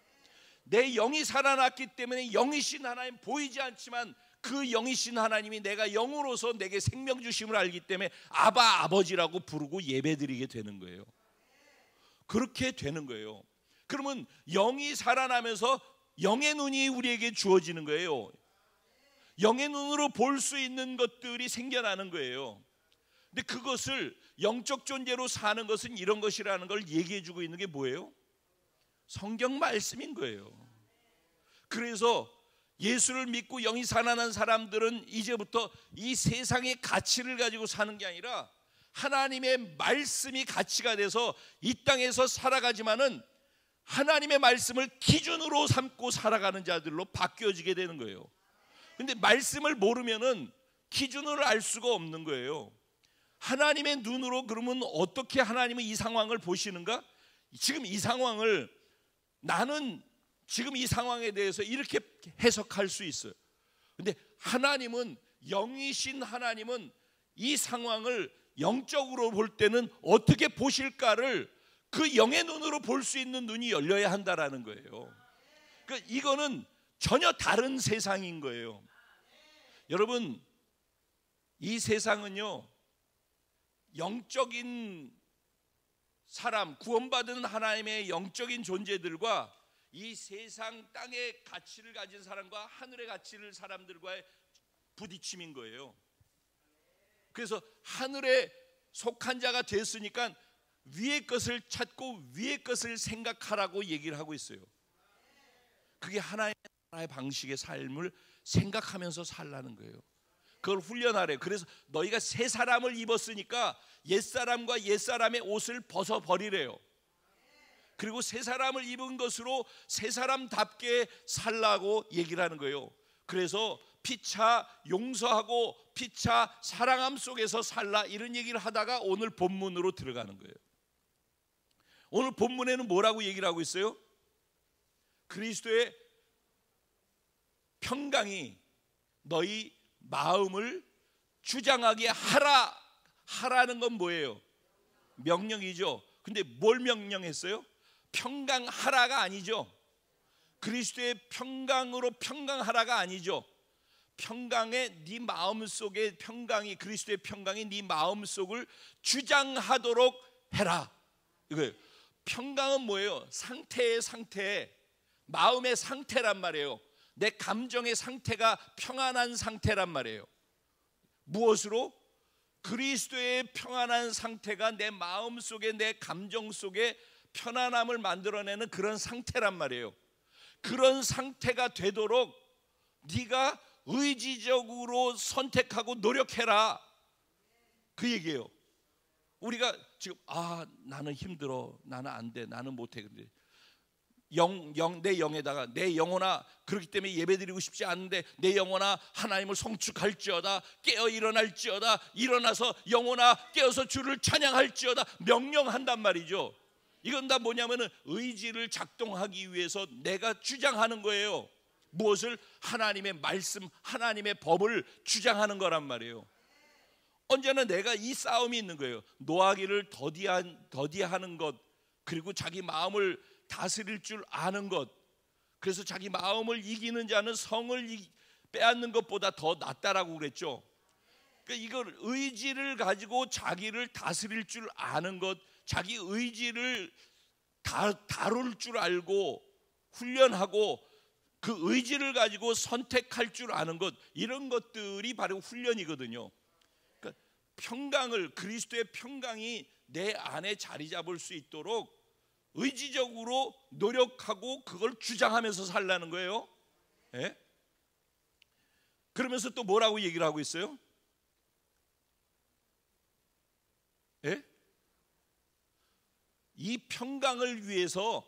[SPEAKER 1] 내 영이 살아났기 때문에 영이신 하나님, 보이지 않지만 그 영이신 하나님이 내가 영으로서 내게 생명 주심을 알기 때문에 아바, 아버지라고 부르고 예배드리게 되는 거예요. 그렇게 되는 거예요. 그러면 영이 살아나면서 영의 눈이 우리에게 주어지는 거예요. 영의 눈으로 볼 수 있는 것들이 생겨나는 거예요. 근데 그것을 영적 존재로 사는 것은 이런 것이라는 걸 얘기해 주고 있는 게 뭐예요? 성경 말씀인 거예요. 그래서 예수를 믿고 영이 살아난 사람들은 이제부터 이 세상의 가치를 가지고 사는 게 아니라 하나님의 말씀이 가치가 돼서 이 땅에서 살아가지만은 하나님의 말씀을 기준으로 삼고 살아가는 자들로 바뀌어지게 되는 거예요. 근데 말씀을 모르면은 기준을 알 수가 없는 거예요. 하나님의 눈으로 그러면 어떻게 하나님은 이 상황을 보시는가? 지금 이 상황을 나는 지금 이 상황에 대해서 이렇게 해석할 수 있어요. 근데 하나님은, 영이신 하나님은 이 상황을 영적으로 볼 때는 어떻게 보실까를 그 영의 눈으로 볼 수 있는 눈이 열려야 한다라는 거예요. 그러니까 이거는 전혀 다른 세상인 거예요. 여러분, 이 세상은요, 영적인 사람, 구원받은 하나님의 영적인 존재들과 이 세상 땅의 가치를 가진 사람과 하늘의 가치를 사람들과의 부딪힘인 거예요. 그래서 하늘에 속한 자가 됐으니까 위의 것을 찾고 위의 것을 생각하라고 얘기를 하고 있어요. 그게 하나의 방식의 삶을 생각하면서 살라는 거예요. 그걸 훈련하래요. 그래서 너희가 새 사람을 입었으니까 옛사람과 옛사람의 옷을 벗어버리래요. 그리고 새 사람을 입은 것으로 새 사람답게 살라고 얘기를 하는 거예요. 그래서 피차 용서하고 피차 사랑함 속에서 살라, 이런 얘기를 하다가 오늘 본문으로 들어가는 거예요. 오늘 본문에는 뭐라고 얘기를 하고 있어요? 그리스도의 평강이 너희 마음을 주장하게 하라는 건 뭐예요? 명령이죠. 근데 뭘 명령했어요? 평강하라가 아니죠. 그리스도의 평강으로 평강하라가 아니죠. 평강의 네 마음속에 평강이, 그리스도의 평강이 네 마음속을 주장하도록 해라, 이거예요. 평강은 뭐예요? 상태의 상태, 마음의 상태란 말이에요. 내 감정의 상태가 평안한 상태란 말이에요. 무엇으로? 그리스도의 평안한 상태가 내 마음 속에, 내 감정 속에 편안함을 만들어내는 그런 상태란 말이에요. 그런 상태가 되도록 네가 의지적으로 선택하고 노력해라, 그 얘기예요. 우리가 지금 나는 힘들어, 나는 안 돼, 나는 못해. 근데 내 영에다가 내 영혼아, 그렇기 때문에 예배드리고 싶지 않은데 내 영혼아 하나님을 송축할지어다, 깨어 일어날지어다, 일어나서 영혼아 깨어서 주를 찬양할지어다 명령한단 말이죠. 이건 다 뭐냐면은 의지를 작동하기 위해서 내가 주장하는 거예요. 무엇을? 하나님의 말씀, 하나님의 법을 주장하는 거란 말이에요. 언제나 내가 이 싸움이 있는 거예요. 노하기를 더디하는 것, 그리고 자기 마음을 다스릴 줄 아는 것. 그래서 자기 마음을 이기는 자는 성을 빼앗는 것보다 더 낫다라고 그랬죠. 그러니까 이걸 의지를 가지고 자기를 다스릴 줄 아는 것, 자기 의지를 다룰 줄 알고 훈련하고 그 의지를 가지고 선택할 줄 아는 것, 이런 것들이 바로 훈련이거든요. 그러니까 평강을, 그리스도의 평강이 내 안에 자리 잡을 수 있도록 의지적으로 노력하고 그걸 주장하면서 살라는 거예요. 예? 그러면서 또 뭐라고 얘기를 하고 있어요? 예? 이 평강을 위해서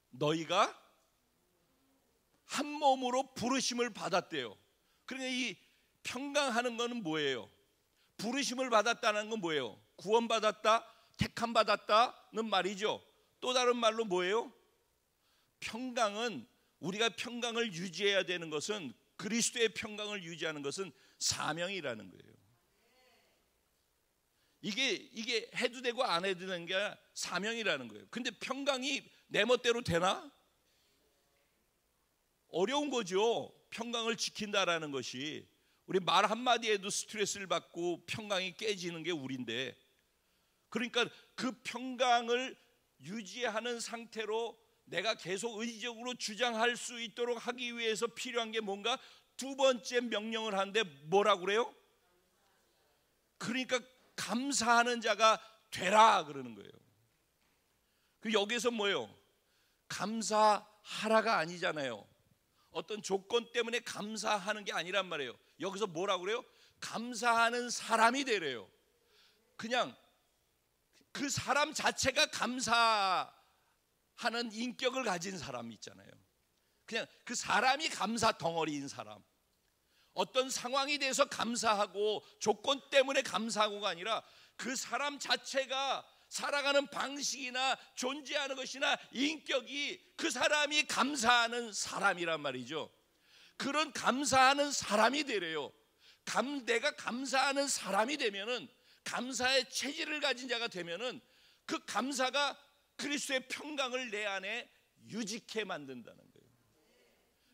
[SPEAKER 1] 너희가 한 몸으로 부르심을 받았대요. 그러니까 이 평강하는 것은 뭐예요? 부르심을 받았다는 건 뭐예요? 구원받았다, 택함 받았다는 말이죠. 또 다른 말로 뭐예요? 평강은, 우리가 평강을 유지해야 되는 것은, 그리스도의 평강을 유지하는 것은 사명이라는 거예요. 이게 해도 되고 안 해도 되는 게 아니라 사명이라는 거예요. 근데 평강이 내 멋대로 되나? 어려운 거죠. 평강을 지킨다라는 것이. 우리 말 한마디에도 스트레스를 받고 평강이 깨지는 게 우리인데, 그러니까 그 평강을 유지하는 상태로 내가 계속 의지적으로 주장할 수 있도록 하기 위해서 필요한 게 뭔가? 두 번째 명령을 하는데 뭐라고 그래요? 그러니까 감사하는 자가 되라 그러는 거예요. 그 여기서 뭐예요? 감사하라가 아니잖아요. 어떤 조건 때문에 감사하는 게 아니란 말이에요. 여기서 뭐라고 그래요? 감사하는 사람이 되래요. 그냥 그 사람 자체가 감사하는 인격을 가진 사람 있잖아요. 그냥 그 사람이 감사 덩어리인 사람. 어떤 상황에 대해서 감사하고 조건 때문에 감사하고가 아니라 그 사람 자체가 살아가는 방식이나 존재하는 것이나 인격이 그 사람이 감사하는 사람이란 말이죠. 그런 감사하는 사람이 되래요. 내가 감사하는 사람이 되면은, 감사의 체질을 가진 자가 되면은 그 감사가 그리스도의 평강을 내 안에 유지케 만든다는 거예요.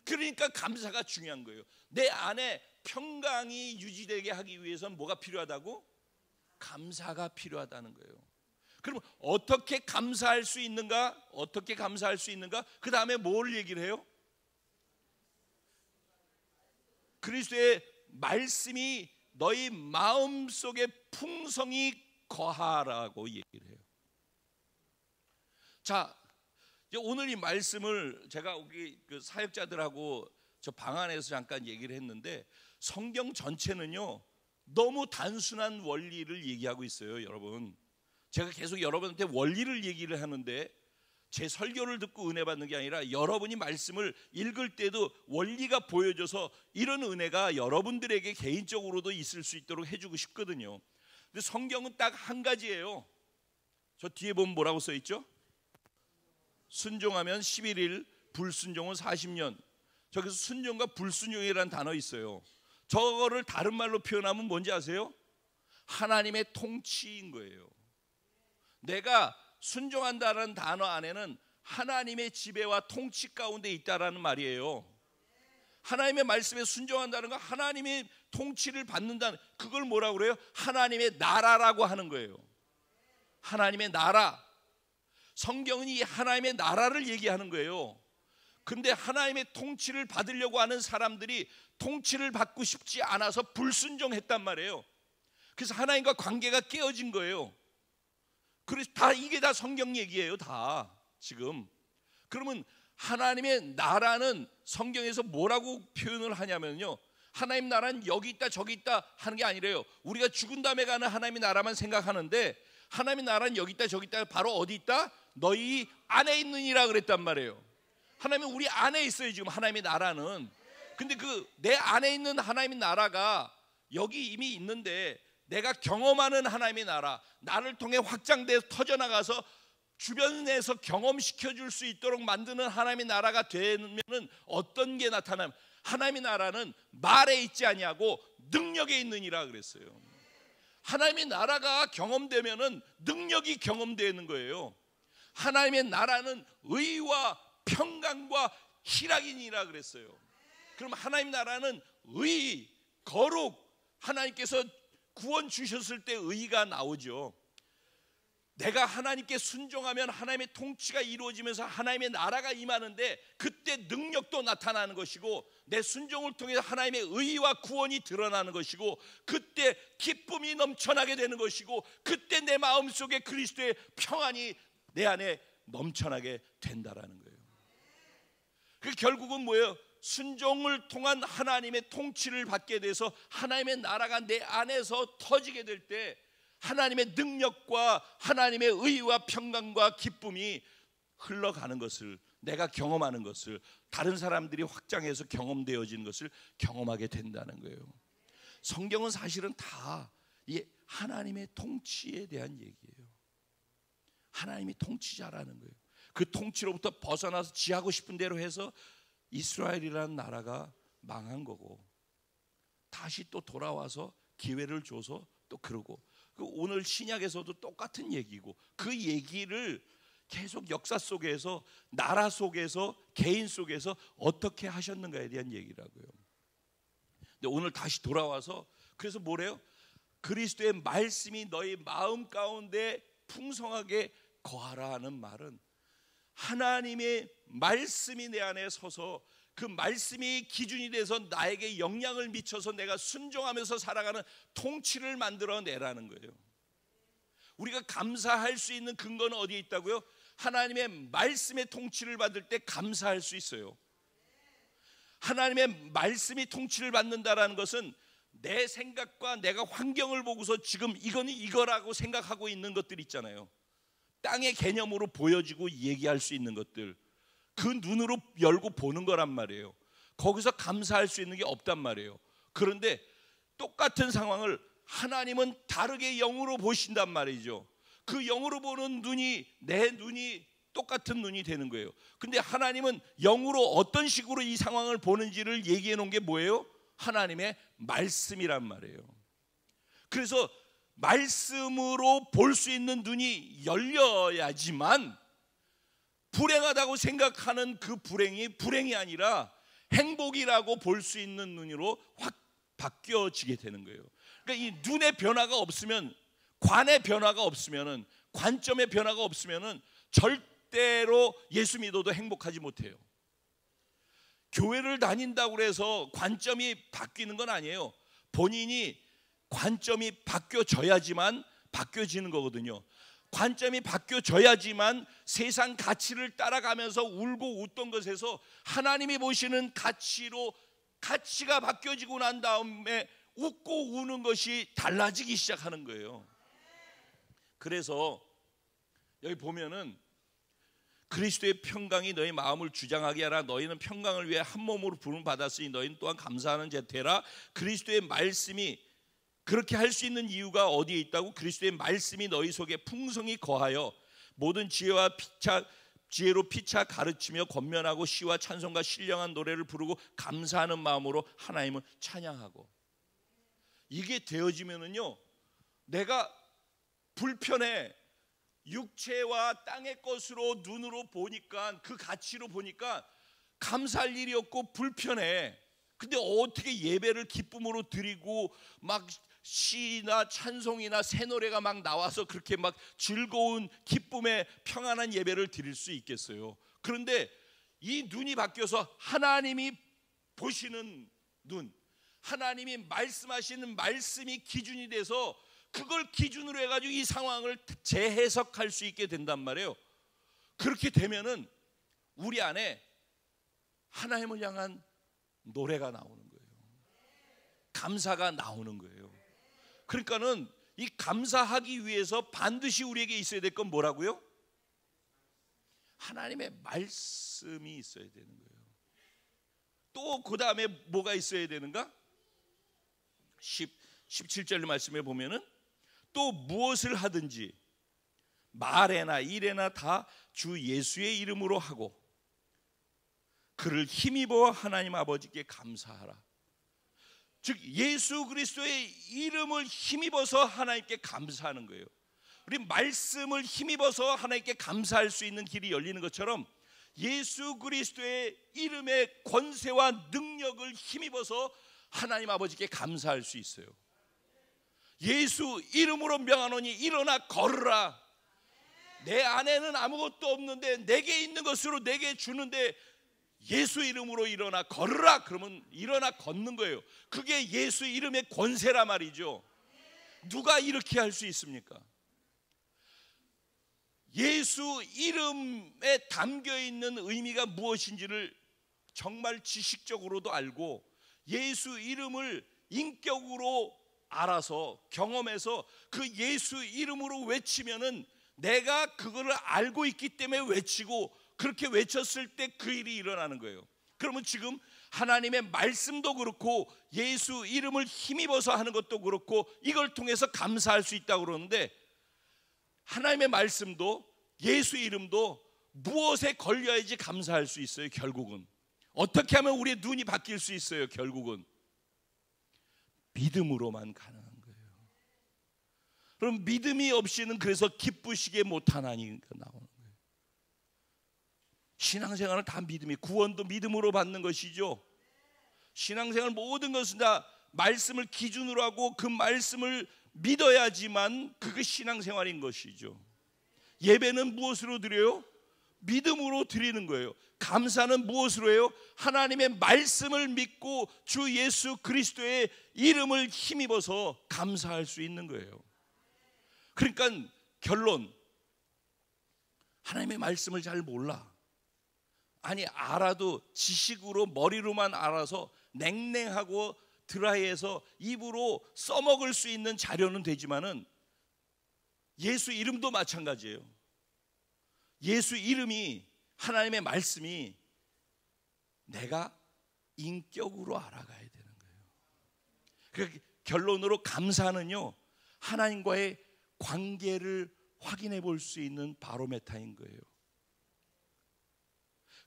[SPEAKER 1] 그러니까 감사가 중요한 거예요. 내 안에 평강이 유지되게 하기 위해서는 뭐가 필요하다고? 감사가 필요하다는 거예요. 그럼 어떻게 감사할 수 있는가? 어떻게 감사할 수 있는가? 그 다음에 뭘 얘기를 해요? 그리스도의 말씀이 너희 마음속에 풍성히 거하라고 얘기를 해요. 자, 이제 오늘 이 말씀을 제가 우리 그 사역자들하고 저 방 안에서 잠깐 얘기를 했는데, 성경 전체는요 너무 단순한 원리를 얘기하고 있어요. 여러분, 제가 계속 여러분한테 원리를 얘기를 하는데 제 설교를 듣고 은혜 받는 게 아니라 여러분이 말씀을 읽을 때도 원리가 보여져서 이런 은혜가 여러분들에게 개인적으로도 있을 수 있도록 해주고 싶거든요. 근데 성경은 딱 한 가지예요. 저 뒤에 보면 뭐라고 써 있죠? 순종하면 11일, 불순종은 40년. 저기서 순종과 불순종이라는 단어 있어요. 저거를 다른 말로 표현하면 뭔지 아세요? 하나님의 통치인 거예요. 내가 순종한다는 단어 안에는 하나님의 지배와 통치 가운데 있다라는 말이에요. 하나님의 말씀에 순종한다는 건 하나님의 통치를 받는다는, 그걸 뭐라고 그래요? 하나님의 나라라고 하는 거예요. 하나님의 나라. 성경은 이 하나님의 나라를 얘기하는 거예요. 근데 하나님의 통치를 받으려고 하는 사람들이 통치를 받고 싶지 않아서 불순종했단 말이에요. 그래서 하나님과 관계가 깨어진 거예요. 그래서 이게 다 성경 얘기예요, 다 지금. 그러면 하나님의 나라는 성경에서 뭐라고 표현을 하냐면요, 하나님 나라는 여기 있다 저기 있다 하는 게 아니래요. 우리가 죽은 다음에 가는 하나님의 나라만 생각하는데, 하나님의 나라는 여기 있다 저기 있다, 바로 어디 있다? 너희 안에 있느니라 그랬단 말이에요. 하나님은 우리 안에 있어요, 지금 하나님의 나라는. 근데 그 내 안에 있는 하나님의 나라가 여기 이미 있는데, 내가 경험하는 하나님의 나라, 나를 통해 확장돼서 터져나가서 주변에서 경험시켜 줄 수 있도록 만드는 하나님의 나라가 되면은 어떤 게 나타나면, 하나님의 나라는 말에 있지 아니하고 능력에 있느니라 그랬어요. 하나님의 나라가 경험되면은 능력이 경험되는 거예요. 하나님의 나라는 의와 평강과 희락이니라 그랬어요. 그럼 하나님 나라는 의, 거룩, 하나님께서 구원 주셨을 때 의가 나오죠. 내가 하나님께 순종하면 하나님의 통치가 이루어지면서 하나님의 나라가 임하는데, 그때 능력도 나타나는 것이고, 내 순종을 통해서 하나님의 의와 구원이 드러나는 것이고, 그때 기쁨이 넘쳐나게 되는 것이고, 그때 내 마음속에 그리스도의 평안이 내 안에 넘쳐나게 된다라는 거예요. 그 결국은 뭐예요? 순종을 통한 하나님의 통치를 받게 돼서 하나님의 나라가 내 안에서 터지게 될 때, 하나님의 능력과 하나님의 의와 평강과 기쁨이 흘러가는 것을, 내가 경험하는 것을, 다른 사람들이 확장해서 경험되어지는 것을 경험하게 된다는 거예요. 성경은 사실은 다 이 하나님의 통치에 대한 얘기예요. 하나님이 통치자라는 거예요. 그 통치로부터 벗어나서 지하고 싶은 대로 해서 이스라엘이라는 나라가 망한 거고, 다시 또 돌아와서 기회를 줘서 또 그러고, 오늘 신약에서도 똑같은 얘기고, 그 얘기를 계속 역사 속에서, 나라 속에서, 개인 속에서 어떻게 하셨는가에 대한 얘기라고요. 근데 오늘 다시 돌아와서, 그래서 뭐래요? 그리스도의 말씀이 너희 마음 가운데 풍성하게 거하라 하는 말은, 하나님의 말씀이 내 안에 서서 그 말씀이 기준이 돼서 나에게 영향을 미쳐서 내가 순종하면서 살아가는 통치를 만들어내라는 거예요. 우리가 감사할 수 있는 근거는 어디에 있다고요? 하나님의 말씀의 통치를 받을 때 감사할 수 있어요. 하나님의 말씀이 통치를 받는다라는 것은 내 생각과 내가 환경을 보고서 지금 이거는 이거라고 생각하고 있는 것들 있잖아요. 땅의 개념으로 보여지고 얘기할 수 있는 것들, 그 눈으로 열고 보는 거란 말이에요. 거기서 감사할 수 있는 게 없단 말이에요. 그런데 똑같은 상황을 하나님은 다르게 영으로 보신단 말이죠. 그 영으로 보는 눈이 내 눈이 똑같은 눈이 되는 거예요. 근데 하나님은 영으로 어떤 식으로 이 상황을 보는지를 얘기해 놓은 게 뭐예요? 하나님의 말씀이란 말이에요. 그래서 말씀으로 볼 수 있는 눈이 열려야지만 불행하다고 생각하는 그 불행이 아니라 행복이라고 볼 수 있는 눈으로 확 바뀌어지게 되는 거예요. 그러니까 이 눈의 변화가 없으면, 관의 변화가 없으면은, 관점의 변화가 없으면은 절대로 예수 믿어도 행복하지 못해요. 교회를 다닌다고 해서 관점이 바뀌는 건 아니에요. 본인이 관점이 바뀌어져야지만 바뀌어지는 거거든요. 관점이 바뀌어져야지만 세상 가치를 따라가면서 울고 웃던 것에서 하나님이 보시는 가치가 바뀌어지고 난 다음에 웃고 우는 것이 달라지기 시작하는 거예요. 그래서 여기 보면은 그리스도의 평강이 너희 마음을 주장하게 하라. 너희는 평강을 위해 한 몸으로 부름 받았으니 너희는 또한 감사하는 자 되라. 그리스도의 말씀이 그렇게 할 수 있는 이유가 어디에 있다고? 그리스도의 말씀이 너희 속에 풍성히 거하여 모든 지혜로 피차 가르치며 권면하고 시와 찬송과 신령한 노래를 부르고 감사하는 마음으로 하나님을 찬양하고. 이게 되어지면은요, 내가 불편해. 육체와 땅의 것으로 눈으로 보니까, 그 가치로 보니까 감사할 일이 없고 불편해. 근데 어떻게 예배를 기쁨으로 드리고 막 시나 찬송이나 새 노래가 막 나와서 그렇게 막 즐거운 기쁨의 평안한 예배를 드릴 수 있겠어요? 그런데 이 눈이 바뀌어서 하나님이 보시는 눈, 하나님이 말씀하시는 말씀이 기준이 돼서 그걸 기준으로 해가지고 이 상황을 재해석할 수 있게 된단 말이에요. 그렇게 되면은 우리 안에 하나님을 향한 노래가 나오는 거예요. 감사가 나오는 거예요. 그러니까는 이 감사하기 위해서 반드시 우리에게 있어야 될 건 뭐라고요? 하나님의 말씀이 있어야 되는 거예요. 또 그 다음에 뭐가 있어야 되는가? 17절 말씀에 보면은 또 무엇을 하든지 말에나 일에나 다 주 예수의 이름으로 하고 그를 힘입어 하나님 아버지께 감사하라. 즉 예수 그리스도의 이름을 힘입어서 하나님께 감사하는 거예요. 우리 말씀을 힘입어서 하나님께 감사할 수 있는 길이 열리는 것처럼 예수 그리스도의 이름의 권세와 능력을 힘입어서 하나님 아버지께 감사할 수 있어요. 예수 이름으로 명하노니 일어나 걸으라. 내 안에는 아무것도 없는데 내게 있는 것으로 내게 주는데 예수 이름으로 일어나 걸으라. 그러면 일어나 걷는 거예요. 그게 예수 이름의 권세라 말이죠. 누가 이렇게 할 수 있습니까? 예수 이름에 담겨있는 의미가 무엇인지를 정말 지식적으로도 알고 예수 이름을 인격으로 알아서 경험해서 그 예수 이름으로 외치면은 내가 그거를 알고 있기 때문에 외치고 그렇게 외쳤을 때 그 일이 일어나는 거예요. 그러면 지금 하나님의 말씀도 그렇고 예수 이름을 힘입어서 하는 것도 그렇고 이걸 통해서 감사할 수 있다고 그러는데 하나님의 말씀도 예수 이름도 무엇에 걸려야지 감사할 수 있어요? 결국은 어떻게 하면 우리의 눈이 바뀔 수 있어요? 결국은 믿음으로만 가능한 거예요. 그럼 믿음이 없이는 그래서 기쁘시게 못하나니까 나오는 거예요. 신앙생활은 다 믿음이, 구원도 믿음으로 받는 것이죠. 신앙생활 모든 것은 다 말씀을 기준으로 하고 그 말씀을 믿어야지만 그게 신앙생활인 것이죠. 예배는 무엇으로 드려요? 믿음으로 드리는 거예요. 감사는 무엇으로 해요? 하나님의 말씀을 믿고 주 예수 그리스도의 이름을 힘입어서 감사할 수 있는 거예요. 그러니까 결론, 하나님의 말씀을 잘 몰라. 아니 알아도 지식으로 머리로만 알아서 냉랭하고 드라이해서 입으로 써먹을 수 있는 자료는 되지만은 예수 이름도 마찬가지예요. 예수 이름이, 하나님의 말씀이 내가 인격으로 알아가야 되는 거예요. 그 결론으로 감사는요, 하나님과의 관계를 확인해 볼 수 있는 바로메타인 거예요.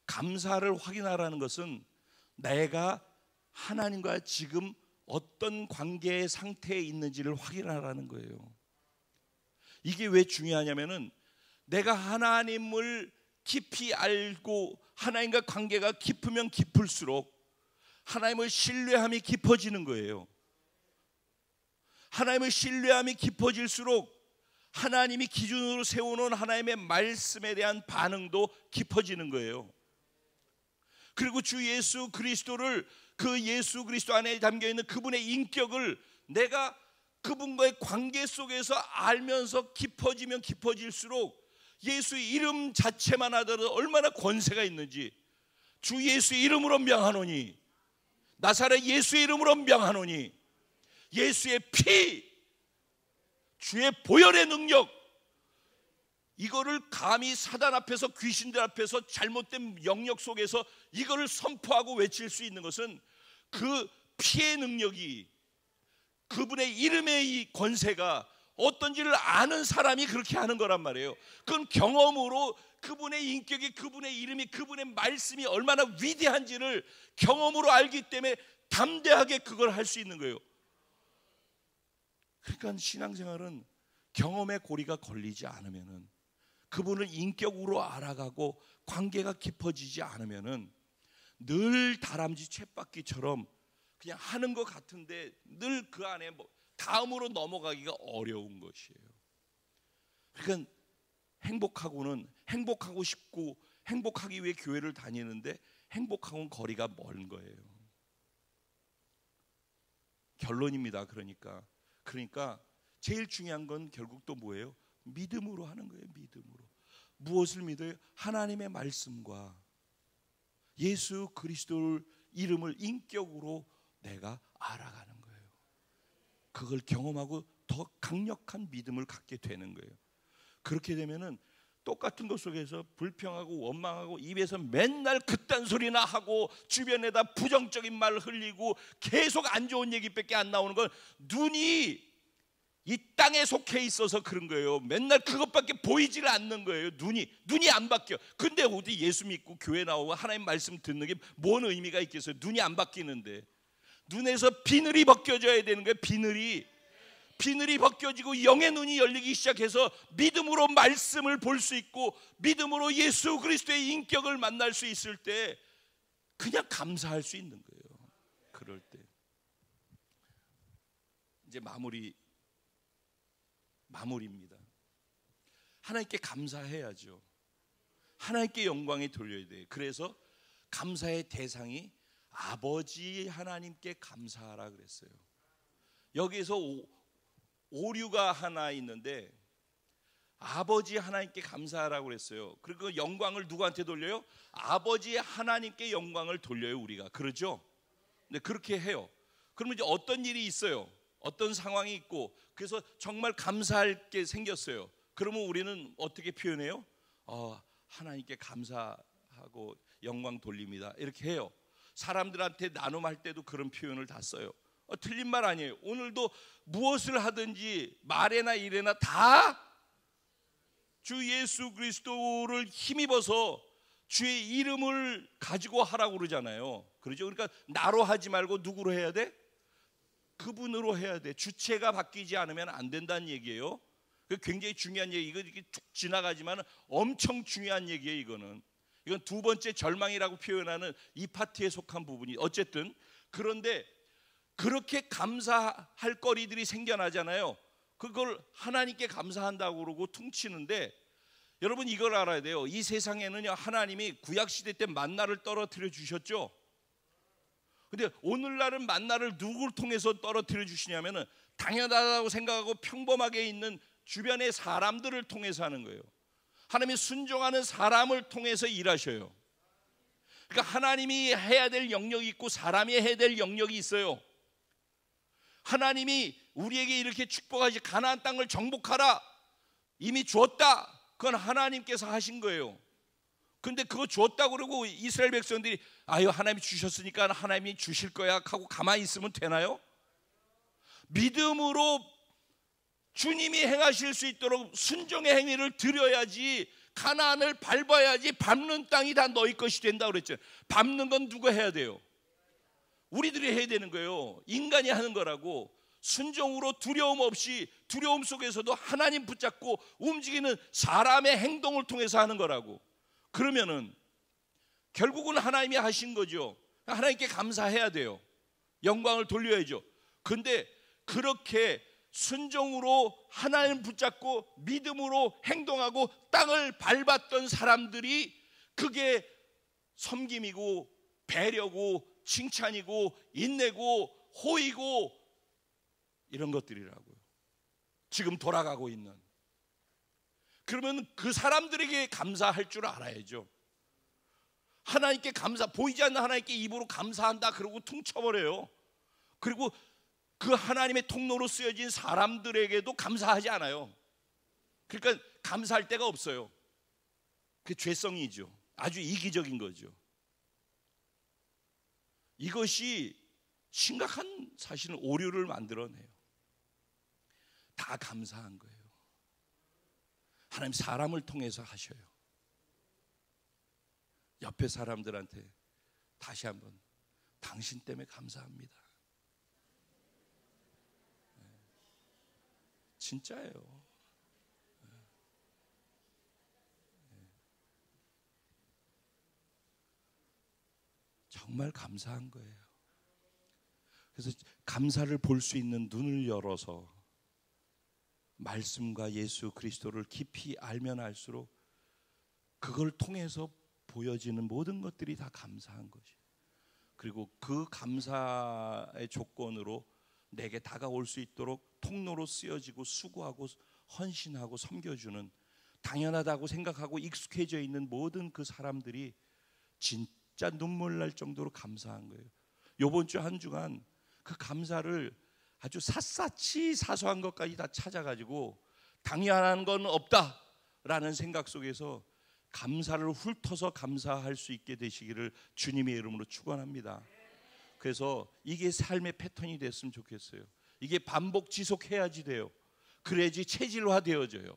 [SPEAKER 1] 감사를 확인하라는 것은 내가 하나님과 지금 어떤 관계의 상태에 있는지를 확인하라는 거예요. 이게 왜 중요하냐면은 내가 하나님을 깊이 알고 하나님과 관계가 깊으면 깊을수록 하나님을 신뢰함이 깊어지는 거예요. 하나님을 신뢰함이 깊어질수록 하나님이 기준으로 세우는 하나님의 말씀에 대한 반응도 깊어지는 거예요. 그리고 주 예수 그리스도를, 그 예수 그리스도 안에 담겨있는 그분의 인격을 내가 그분과의 관계 속에서 알면서 깊어지면 깊어질수록 예수의 이름 자체만 하더라도 얼마나 권세가 있는지, 주 예수의 이름으로 명하노니, 나사렛 예수의 이름으로 명하노니, 예수의 피, 주의 보혈의 능력, 이거를 감히 사단 앞에서, 귀신들 앞에서, 잘못된 영역 속에서 이거를 선포하고 외칠 수 있는 것은 그 피의 능력이, 그분의 이름의 이 권세가 어떤지를 아는 사람이 그렇게 하는 거란 말이에요. 그건 경험으로 그분의 인격이, 그분의 이름이, 그분의 말씀이 얼마나 위대한지를 경험으로 알기 때문에 담대하게 그걸 할 수 있는 거예요. 그러니까 신앙생활은 경험의 고리가 걸리지 않으면은, 그분을 인격으로 알아가고 관계가 깊어지지 않으면은 늘 다람쥐 쳇바퀴처럼 그냥 하는 것 같은데 늘 그 안에 뭐 다음으로 넘어가기가 어려운 것이에요. 그러니까 행복하고 싶고 행복하기 위해 교회를 다니는데 행복하고는 거리가 먼 거예요. 결론입니다. 그러니까 제일 중요한 건 결국 또 뭐예요? 믿음으로 하는 거예요. 믿음으로. 무엇을 믿어요? 하나님의 말씀과 예수 그리스도를 이름을 인격으로 내가 알아가는 거예요. 그걸 경험하고 더 강력한 믿음을 갖게 되는 거예요. 그렇게 되면은 똑같은 것 속에서 불평하고 원망하고 입에서 맨날 그딴 소리나 하고 주변에다 부정적인 말 흘리고 계속 안 좋은 얘기밖에 안 나오는 건 눈이 이 땅에 속해 있어서 그런 거예요. 맨날 그것밖에 보이질 않는 거예요. 눈이 안 바뀌어. 근데 어디 예수 믿고 교회 나오고 하나님 말씀 듣는 게 뭔 의미가 있겠어요? 눈이 안 바뀌는데. 눈에서 비늘이 벗겨져야 되는 거예요. 비늘이 벗겨지고 영의 눈이 열리기 시작해서 믿음으로 말씀을 볼 수 있고 믿음으로 예수 그리스도의 인격을 만날 수 있을 때 그냥 감사할 수 있는 거예요. 그럴 때 이제 마무리입니다. 하나님께 감사해야죠. 하나님께 영광이 돌려야 돼요. 그래서 감사의 대상이 아버지 하나님께 감사하라 그랬어요. 여기서 오류가 하나 있는데 아버지 하나님께 감사하라고 그랬어요. 그리고 영광을 누구한테 돌려요? 아버지 하나님께 영광을 돌려요. 우리가 그러죠? 근데 그렇게 해요. 그러면 이제 어떤 일이 있어요. 어떤 상황이 있고 그래서 정말 감사할 게 생겼어요. 그러면 우리는 어떻게 표현해요? 하나님께 감사하고 영광 돌립니다. 이렇게 해요. 사람들한테 나눔할 때도 그런 표현을 다 써요. 틀린 말 아니에요. 오늘도 무엇을 하든지 말에나 일에나 다 주 예수 그리스도를 힘입어서 주의 이름을 가지고 하라고 그러잖아요. 그러죠? 그러니까 나로 하지 말고 누구로 해야 돼? 그분으로 해야 돼. 주체가 바뀌지 않으면 안 된다는 얘기예요. 굉장히 중요한 얘기. 이거 이렇게 쭉 지나가지만 엄청 중요한 얘기예요. 이건 두 번째 절망이라고 표현하는 이 파트에 속한 부분이 어쨌든 그런데 그렇게 감사할 거리들이 생겨나잖아요. 그걸 하나님께 감사한다고 그러고 퉁치는데 여러분 이걸 알아야 돼요. 이 세상에는요 하나님이 구약시대 때 만나를 떨어뜨려 주셨죠. 근데 오늘날은 만나를 누구를 통해서 떨어뜨려 주시냐면은 당연하다고 생각하고 평범하게 있는 주변의 사람들을 통해서 하는 거예요. 하나님이 순종하는 사람을 통해서 일하셔요. 그러니까 하나님이 해야 될 영역이 있고 사람이 해야 될 영역이 있어요. 하나님이 우리에게 이렇게 축복하시 가나안 땅을 정복하라 이미 주었다. 그건 하나님께서 하신 거예요. 근데 그거 주었다고 그러고 이스라엘 백성들이 하나님이 주셨으니까 하나님이 주실 거야 하고 가만히 있으면 되나요? 믿음으로 주님이 행하실 수 있도록 순종의 행위를 드려야지, 가나안을 밟아야지 밟는 땅이 다 너희 것이 된다고 그랬죠. 밟는 건 누가 해야 돼요? 우리들이 해야 되는 거예요. 인간이 하는 거라고. 순종으로 두려움 없이, 두려움 속에서도 하나님 붙잡고 움직이는 사람의 행동을 통해서 하는 거라고. 그러면은 결국은 하나님이 하신 거죠. 하나님께 감사해야 돼요. 영광을 돌려야죠. 근데 그렇게 순종으로 하나님 붙잡고 믿음으로 행동하고 땅을 밟았던 사람들이, 그게 섬김이고 배려고 칭찬이고 인내고 호의고 이런 것들이라고요. 지금 돌아가고 있는. 그러면 그 사람들에게 감사할 줄 알아야죠. 하나님께 감사, 보이지 않는 하나님께 입으로 감사한다 그러고 퉁쳐버려요. 그리고 그 하나님의 통로로 쓰여진 사람들에게도 감사하지 않아요. 그러니까 감사할 데가 없어요. 그게 죄성이죠. 아주 이기적인 거죠. 이것이 심각한 사실은 오류를 만들어내요. 다 감사한 거예요. 하나님 사람을 통해서 하셔요. 옆에 사람들한테 다시 한번 당신 때문에 감사합니다. 진짜예요. 정말 감사한 거예요. 그래서 감사를 볼 수 있는 눈을 열어서 말씀과 예수 그리스도를 깊이 알면 알수록 그걸 통해서 보여지는 모든 것들이 다 감사한 것이에요. 그리고 그 감사의 조건으로 내게 다가올 수 있도록 통로로 쓰여지고 수고하고 헌신하고 섬겨주는, 당연하다고 생각하고 익숙해져 있는 모든 그 사람들이 진짜 눈물 날 정도로 감사한 거예요. 이번 주 한 주간 그 감사를 아주 샅샅이 사소한 것까지 다 찾아가지고 당연한 건 없다라는 생각 속에서 감사를 훑어서 감사할 수 있게 되시기를 주님의 이름으로 축원합니다. 그래서 이게 삶의 패턴이 됐으면 좋겠어요. 이게 반복 지속해야지 돼요. 그래야지 체질화되어져요.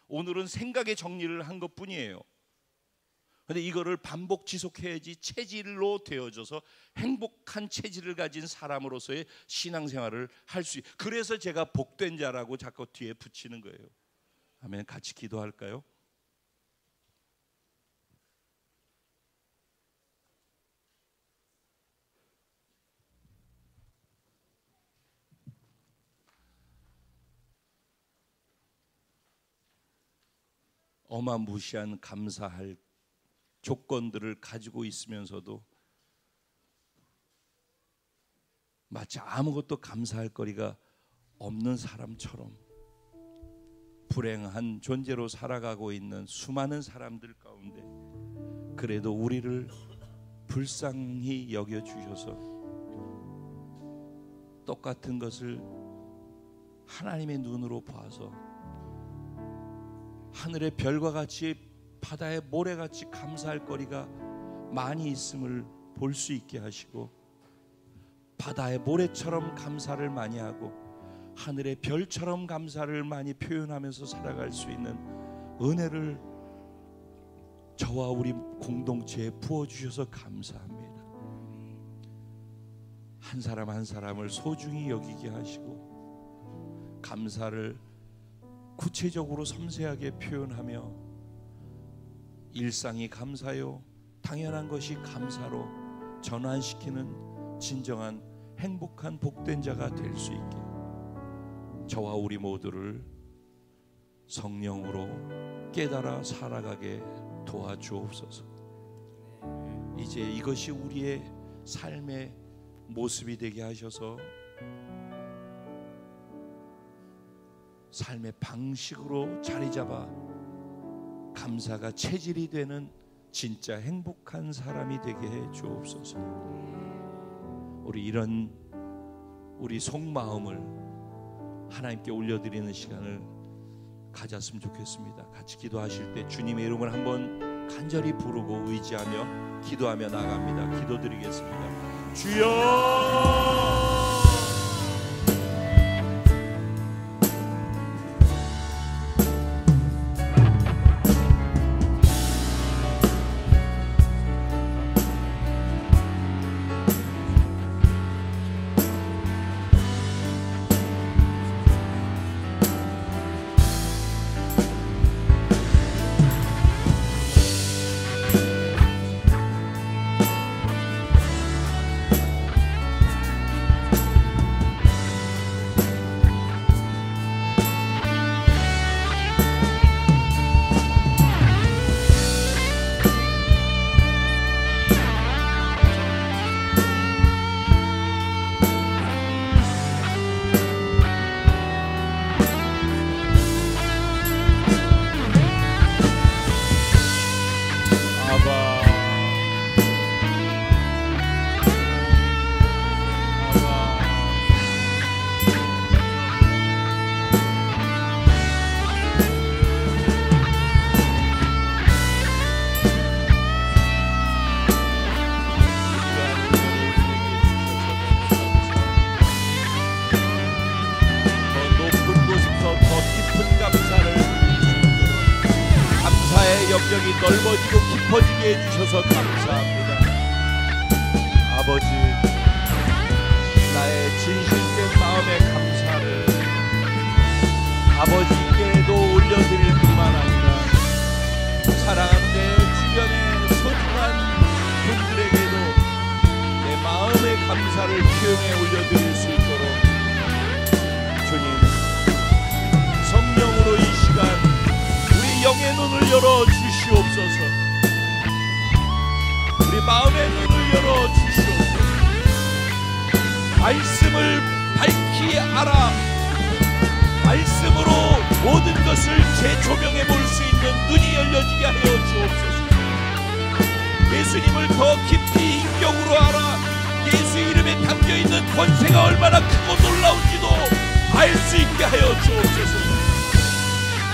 [SPEAKER 1] 오늘은 생각의 정리를 한 것뿐이에요. 그런데 이거를 반복 지속해야지 체질로 되어져서 행복한 체질을 가진 사람으로서의 신앙생활을 할 수 있어요. 그래서 제가 복된 자라고 자꾸 뒤에 붙이는 거예요. 아멘. 같이 기도할까요? 어마무시한 감사할 조건들을 가지고 있으면서도 마치 아무것도 감사할 거리가 없는 사람처럼 불행한 존재로 살아가고 있는 수많은 사람들 가운데 그래도 우리를 불쌍히 여겨주셔서 똑같은 것을 하나님의 눈으로 봐서 하늘의 별과 같이 바다의 모래같이 감사할 거리가 많이 있음을 볼 수 있게 하시고, 바다의 모래처럼 감사를 많이 하고 하늘의 별처럼 감사를 많이 표현하면서 살아갈 수 있는 은혜를 저와 우리 공동체에 부어주셔서 감사합니다. 한 사람 한 사람을 소중히 여기게 하시고 감사를 구체적으로 섬세하게 표현하며 일상이 감사요, 당연한 것이 감사로 전환시키는 진정한 행복한 복된 자가 될 수 있게 저와 우리 모두를 성령으로 깨달아 살아가게 도와주옵소서. 이제 이것이 우리의 삶의 모습이 되게 하셔서 삶의 방식으로 자리 잡아 감사가 체질이 되는 진짜 행복한 사람이 되게 해 주옵소서. 우리 이런 우리 속마음을 하나님께 올려드리는 시간을 가졌으면 좋겠습니다. 같이 기도하실 때 주님의 이름을 한번 간절히 부르고 의지하며 기도하며 나갑니다. 기도드리겠습니다. 주여 영역이 넓어지고 깊어지게 해주셔서 감사합니다. 아버지, 나의 진실된 마음의 감사를 아버지께도 올려드릴 뿐만 아니라 사랑하는 내 주변의 소중한 분들에게도 내 마음의 감사를 표현해 올려드릴 수 있도록 주님, 성령으로 이 시간 우리 영의 눈을 열어 주시옵소서. 우리 마음의 눈을 열어 주시옵소서. 말씀을 밝히 알아 말씀으로 모든 것을 재조명해 볼 수 있는 눈이 열려지게 하여 주옵소서. 예수님을 더 깊이 인격으로 알아 예수 이름에 담겨있는 권세가 얼마나 크고 놀라운지도 알 수 있게 하여 주옵소서.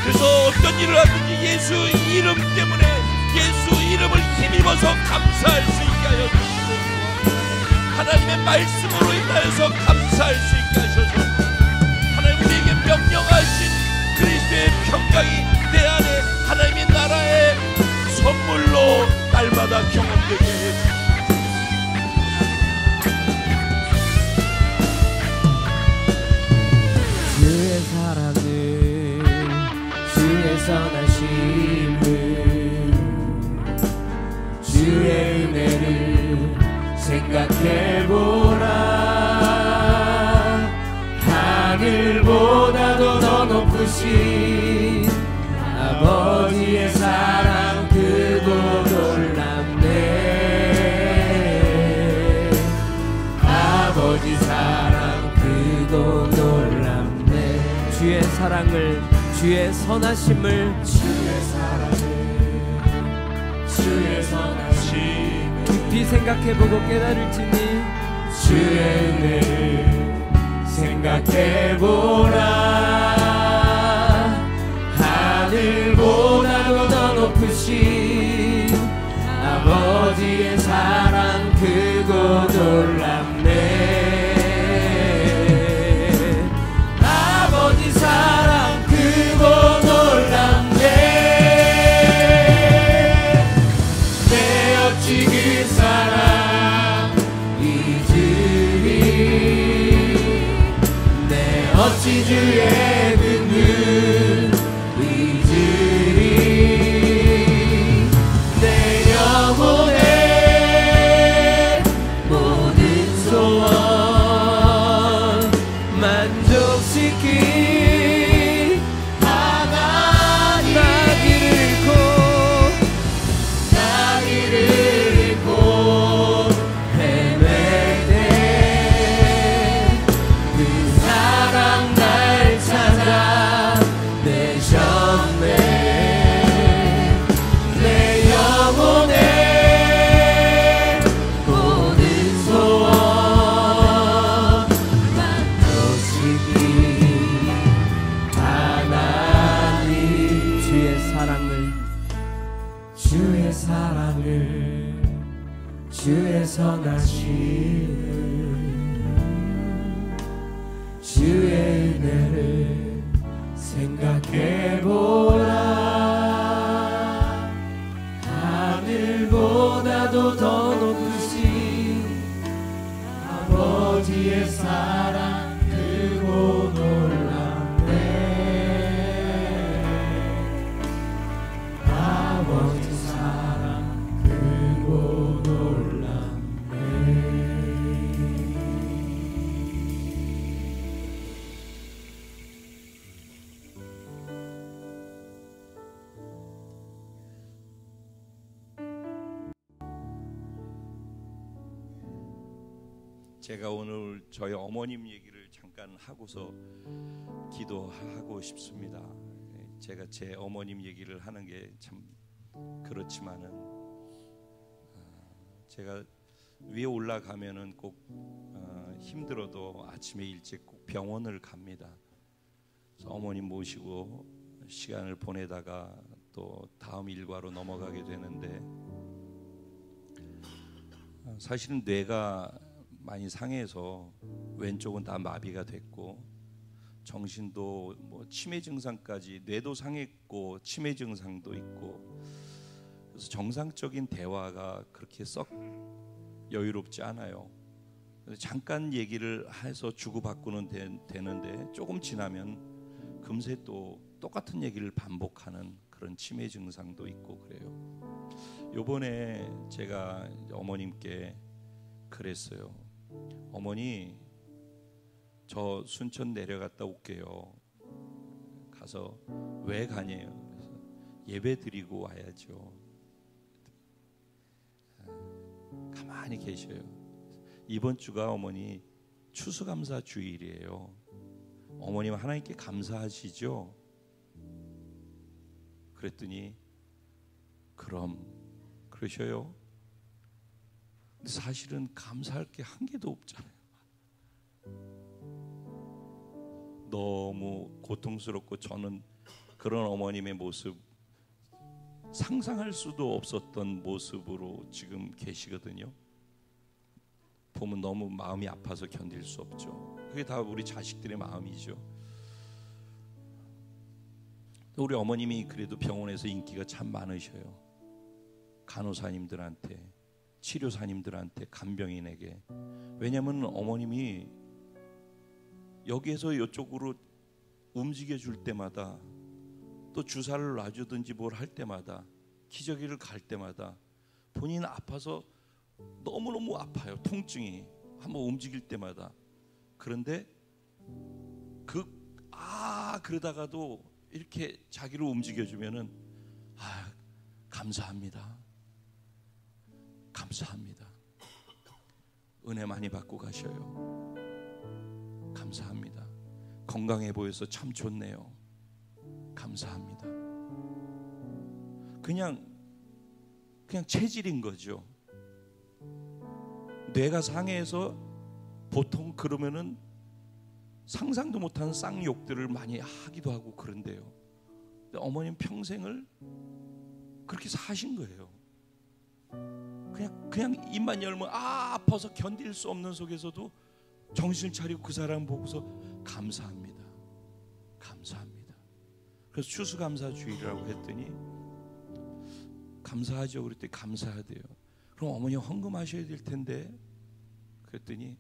[SPEAKER 1] 그래서 어떤 일을 하든지 예수 이름 때문에 예수 이름을 힘입어서 감사할 수 있게 하여 주시옵소서. 하나님의 말씀으로 인하여서 감사할 수 있게 하셔서 하나님 우리에게 명령하신 그리스도의 평강이 내 안에 하나님의 나라의 선물로 날마다 경험되게 해주시옵소서.
[SPEAKER 2] 주의 사랑을 주의 선하심을 주의 은혜를 생각해보라. 하늘보다도 더 높으신 아버지의 사랑 크고 놀랍네. 아버지 사랑 크고 놀랍네. 주의 사랑을 주의 선하심을 주의 사랑을 주의 선하심을 깊이 생각해보고 깨달을지니 주의 은혜를 생각해보라. 하늘보다도 더 높으신 아버지의 사랑 크고 놀랍네. 아버지 사랑 크고 놀랍네. 내 어찌 그 사랑 잊으리. 내 어찌 주의 은은 잊으리. 내 영혼의 모든 소원 만족시키 하나님. 나기를 잃고 헤맬 때 그 사랑 날 찾아 내셨네. 내 영혼의 모든 소원 만족시키 하나님. 주의 사랑을 주의 선하심을 주의 은혜를 생각해보라. 하늘보다도 더 높으신 아버지의 사랑 크고 놀랍네. 아버지 사랑 크고 놀랍네.
[SPEAKER 1] 제가 오늘 저희 어머님 얘기를 잠깐 하고서 기도하고 싶습니다. 제가 제 어머님 얘기를 하는 게 참 그렇지만은 제가 위에 올라가면은 꼭 힘들어도 아침에 일찍 꼭 병원을 갑니다. 그래서 어머님 모시고 시간을 보내다가 또 다음 일과로 넘어가게 되는데 사실은 뇌가 많이 상해서 왼쪽은 다 마비가 됐고 정신도 뭐 치매 증상까지 뇌도 상했고 치매 증상도 있고 그래서 정상적인 대화가 그렇게 썩 여유롭지 않아요. 잠깐 얘기를 해서 주고받고는 되는데 조금 지나면 금세 또 똑같은 얘기를 반복하는 그런 치매 증상도 있고 그래요. 요번에 제가 어머님께 그랬어요. 어머니, 저 순천 내려갔다 올게요. 가서 왜 가냐요? 그래서 예배 드리고 와야죠. 가만히 계셔요. 이번 주가 어머니 추수감사 주일이에요. 어머님 하나님께 감사하시죠? 그랬더니 그럼 그러셔요. 근데 사실은 감사할 게 한 개도 없잖아요. 너무 고통스럽고 저는 그런 어머님의 모습 상상할 수도 없었던 모습으로 지금 계시거든요. 보면 너무 마음이 아파서 견딜 수 없죠. 그게 다 우리 자식들의 마음이죠. 우리 어머님이 그래도 병원에서 인기가 참 많으셔요. 간호사님들한테, 치료사님들한테, 간병인에게. 왜냐하면 어머님이 여기에서 이쪽으로 움직여 줄 때마다, 또 주사를 놔주든지 뭘 할 때마다, 기저귀를 갈 때마다 본인 아파서 너무너무 아파요. 통증이 한번 움직일 때마다. 그런데 그러다가도 이렇게 자기를 움직여주면은 감사합니다. 감사합니다. 은혜 많이 받고 가셔요. 감사합니다. 건강해 보여서 참 좋네요. 감사합니다. 그냥 체질인 거죠. 뇌가 상해서 보통 그러면은 상상도 못하는 쌍욕들을 많이 하기도 하고 그런데요. 근데 어머님 평생을 그렇게 사신 거예요. 그냥 입만 열면 아파서 견딜 수 없는 속에서도 정신을 차리고 그 사람 보고서 감사합니다. 감사합니다. 그래서 추수감사주일이라고 했더니 감사하죠. 그랬더니 감사하대요. 그럼 어머니 헌금하셔야 될 텐데. 그랬더니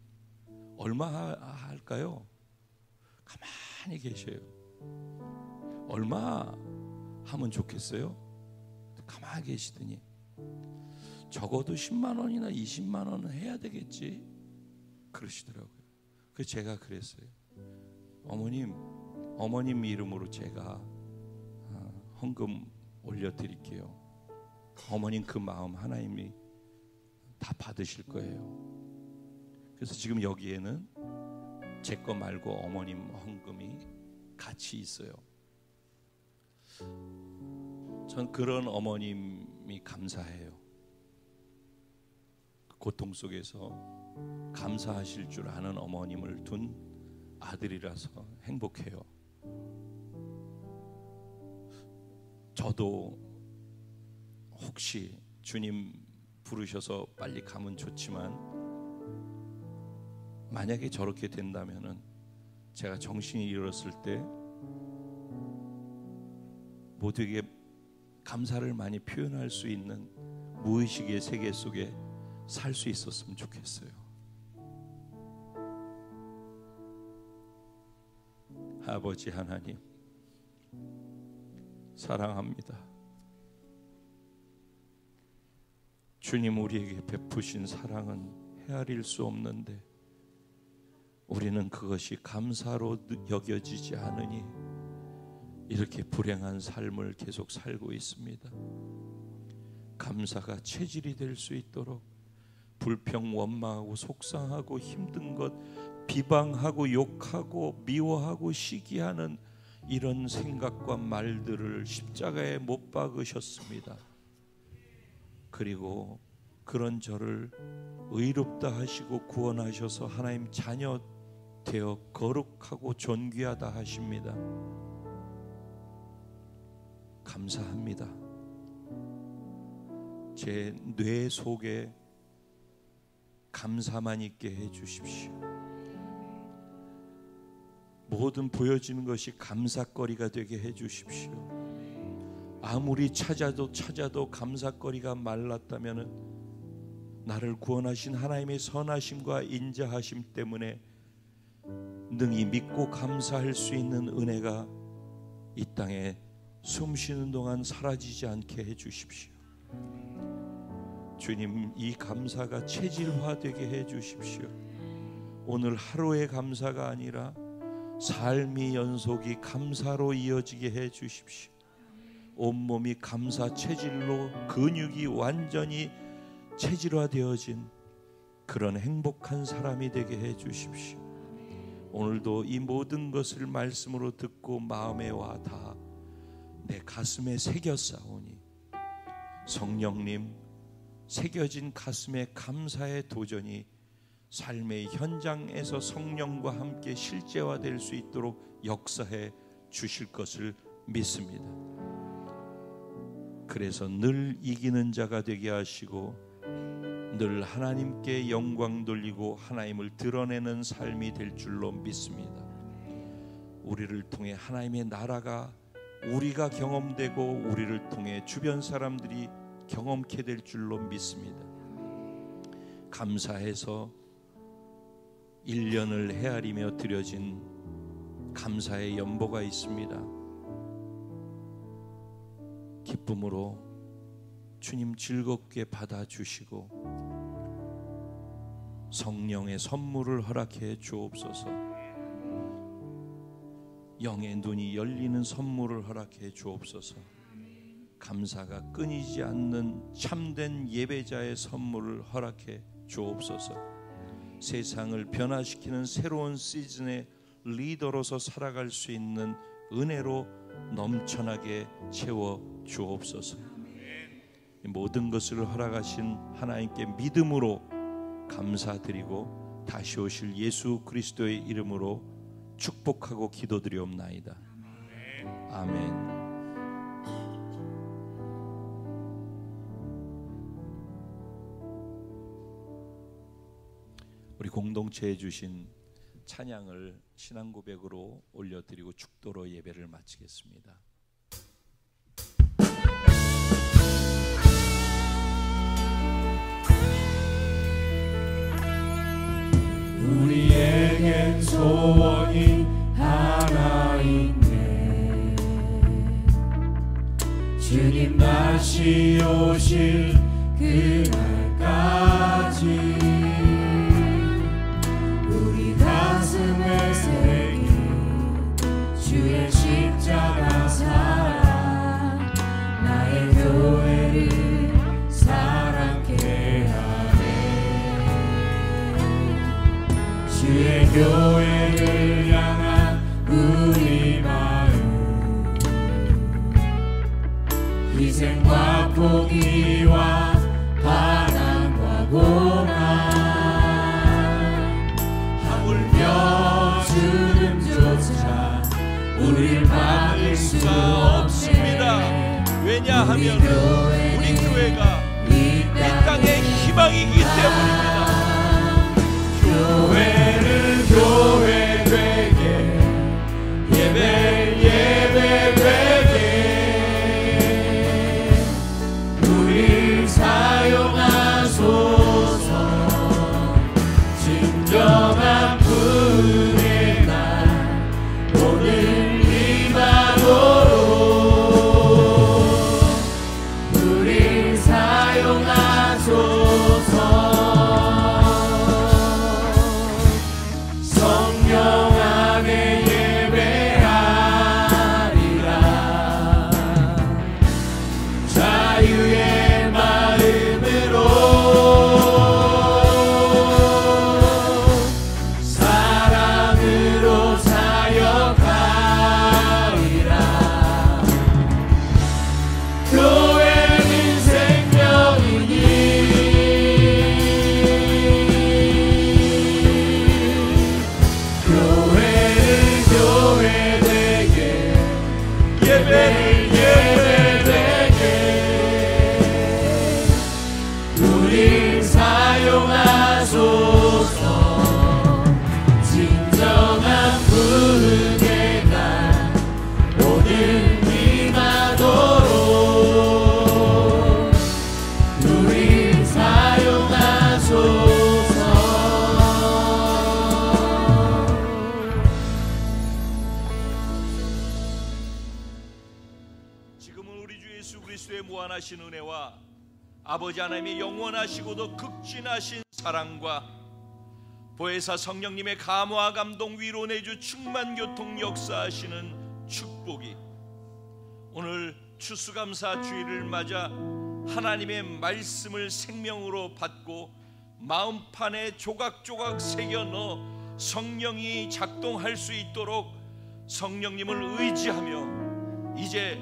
[SPEAKER 1] 얼마 할까요? 가만히 계셔요. 얼마 하면 좋겠어요? 가만히 계시더니 적어도 10만 원이나 20만 원은 해야 되겠지 그러시더라고요. 그래서 제가 그랬어요. 어머님 이름으로 제가 헌금 올려드릴게요. 어머님 그 마음 하나님이 다 받으실 거예요. 그래서 지금 여기에는 제 거 말고 어머님 헌금이 같이 있어요. 전 그런 어머님이 감사해요. 고통 속에서 감사하실 줄 아는 어머님을 둔 아들이라서 행복해요. 저도 혹시 주님 부르셔서 빨리 가면 좋지만 만약에 저렇게 된다면은 제가 정신이 잃었을 때 모두에게 감사를 많이 표현할 수 있는 무의식의 세계 속에 살 수 있었으면 좋겠어요. 아버지 하나님 사랑합니다. 주님 우리에게 베푸신 사랑은 헤아릴 수 없는데 우리는 그것이 감사로 여겨지지 않으니 이렇게 불행한 삶을 계속 살고 있습니다. 감사가 체질이 될 수 있도록 불평, 원망하고 속상하고 힘든 것, 비방하고 욕하고 미워하고 시기하는 이런 생각과 말들을 십자가에 못 박으셨습니다. 그리고 그런 저를 의롭다 하시고 구원하셔서 하나님 자녀 되어 거룩하고 존귀하다 하십니다. 감사합니다. 제 뇌 속에 감사만 있게 해 주십시오. 모든 보여지는 것이 감사거리가 되게 해 주십시오. 아무리 찾아도 감사거리가 말랐다면은 나를 구원하신 하나님의 선하심과 인자하심 때문에 능히 믿고 감사할 수 있는 은혜가 이 땅에 숨쉬는 동안 사라지지 않게 해주십시오. 주님, 이 감사가 체질화되게 해주십시오. 오늘 하루의 감사가 아니라 삶의 연속이 감사로 이어지게 해주십시오. 온몸이 감사 체질로 근육이 완전히 체질화되어진 그런 행복한 사람이 되게 해주십시오. 오늘도 이 모든 것을 말씀으로 듣고 마음에 와 닿아 내 가슴에 새겼사오니 성령님, 새겨진 가슴에 감사의 도전이 삶의 현장에서 성령과 함께 실제화될 수 있도록 역사해 주실 것을 믿습니다. 그래서 늘 이기는 자가 되게 하시고 늘 하나님께 영광 돌리고 하나님을 드러내는 삶이 될 줄로 믿습니다. 우리를 통해 하나님의 나라가 우리가 경험되고 우리를 통해 주변 사람들이 경험케 될 줄로 믿습니다. 감사해서 1년을 헤아리며 드려진 감사의 연보가 있습니다. 기쁨으로 주님 즐겁게 받아주시고 성령의 선물을 허락해 주옵소서. 영의 눈이 열리는 선물을 허락해 주옵소서. 감사가 끊이지 않는 참된 예배자의 선물을 허락해 주옵소서. 세상을 변화시키는 새로운 시즌의 리더로서 살아갈 수 있는 은혜로 넘쳐나게 채워 주옵소서. 모든 것을 허락하신 하나님께 믿음으로 감사드리고 다시 오실 예수 그리스도의 이름으로 축복하고 기도드리옵나이다. 아멘. 우리 공동체에 주신 찬양을 신앙 고백으로 올려드리고 축도로 예배를 마치겠습니다.
[SPEAKER 2] 우리에겐 소원이 하나 있네. 주님 다시 오실 그날까지 우리 가슴에 새긴 주의 십자가 사랑, 나의 교회를 사랑케 하네. 주의 교회를 향한 우리 마음, 희생과 포기와 반항과 고난, 하물며 주름조차 우릴 막을 수 없습니다.
[SPEAKER 1] 왜냐하면 우리 교회가 이 땅의 희망이기 때문입니다.
[SPEAKER 2] 교회를 교회 되게, 예배 되게 우릴 사용하소서. 진정한 분의 날 오늘 이만으로 우릴 사용하소서.
[SPEAKER 1] 지금은 우리 주 예수 그리스도의 무한하신 은혜와 아버지 하나님의 영원하시고도 극진하신 사랑과 보혜사 성령님의 감화 감동 위로 내주 충만 교통 역사하시는 축복이 오늘 추수감사 주일을 맞아 하나님의 말씀을 생명으로 받고 마음판에 조각조각 새겨 넣어 성령이 작동할 수 있도록 성령님을 의지하며 이제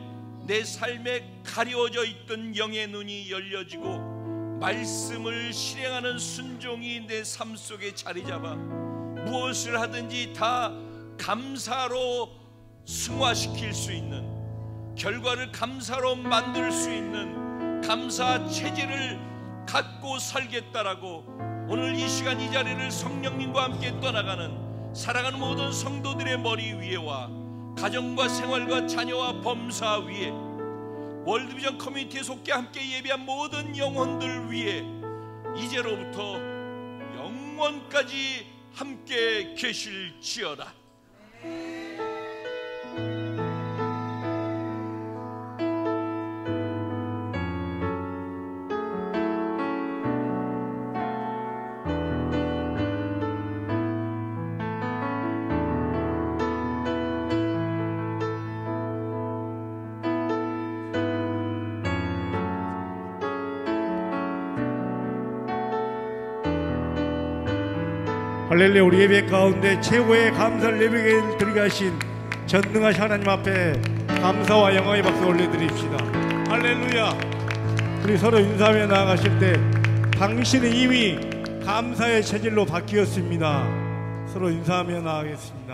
[SPEAKER 1] 내 삶에 가려져 있던 영의 눈이 열려지고 말씀을 실행하는 순종이 내 삶 속에 자리 잡아 무엇을 하든지 다 감사로 승화시킬 수 있는, 결과를 감사로 만들 수 있는 감사 체질을 갖고 살겠다라고 오늘 이 시간 이 자리를 성령님과 함께 떠나가는 사랑하는 모든 성도들의 머리 위에와 가정과 생활과 자녀와 범사 위에 월드비전 커뮤니티에 속해 함께 예배한 모든 영혼들 위에 이제로부터 영원까지 함께 계실지어다.
[SPEAKER 3] 할렐루야. 우리 예배 가운데 최고의 감사를 예배를 드리게 하신 전능하신 하나님 앞에 감사와 영광의 박수 올려드립시다. 할렐루야. 우리 서로 인사하며 나아가실 때 당신은 이미 감사의 체질로 바뀌었습니다. 서로 인사하며 나아가겠습니다.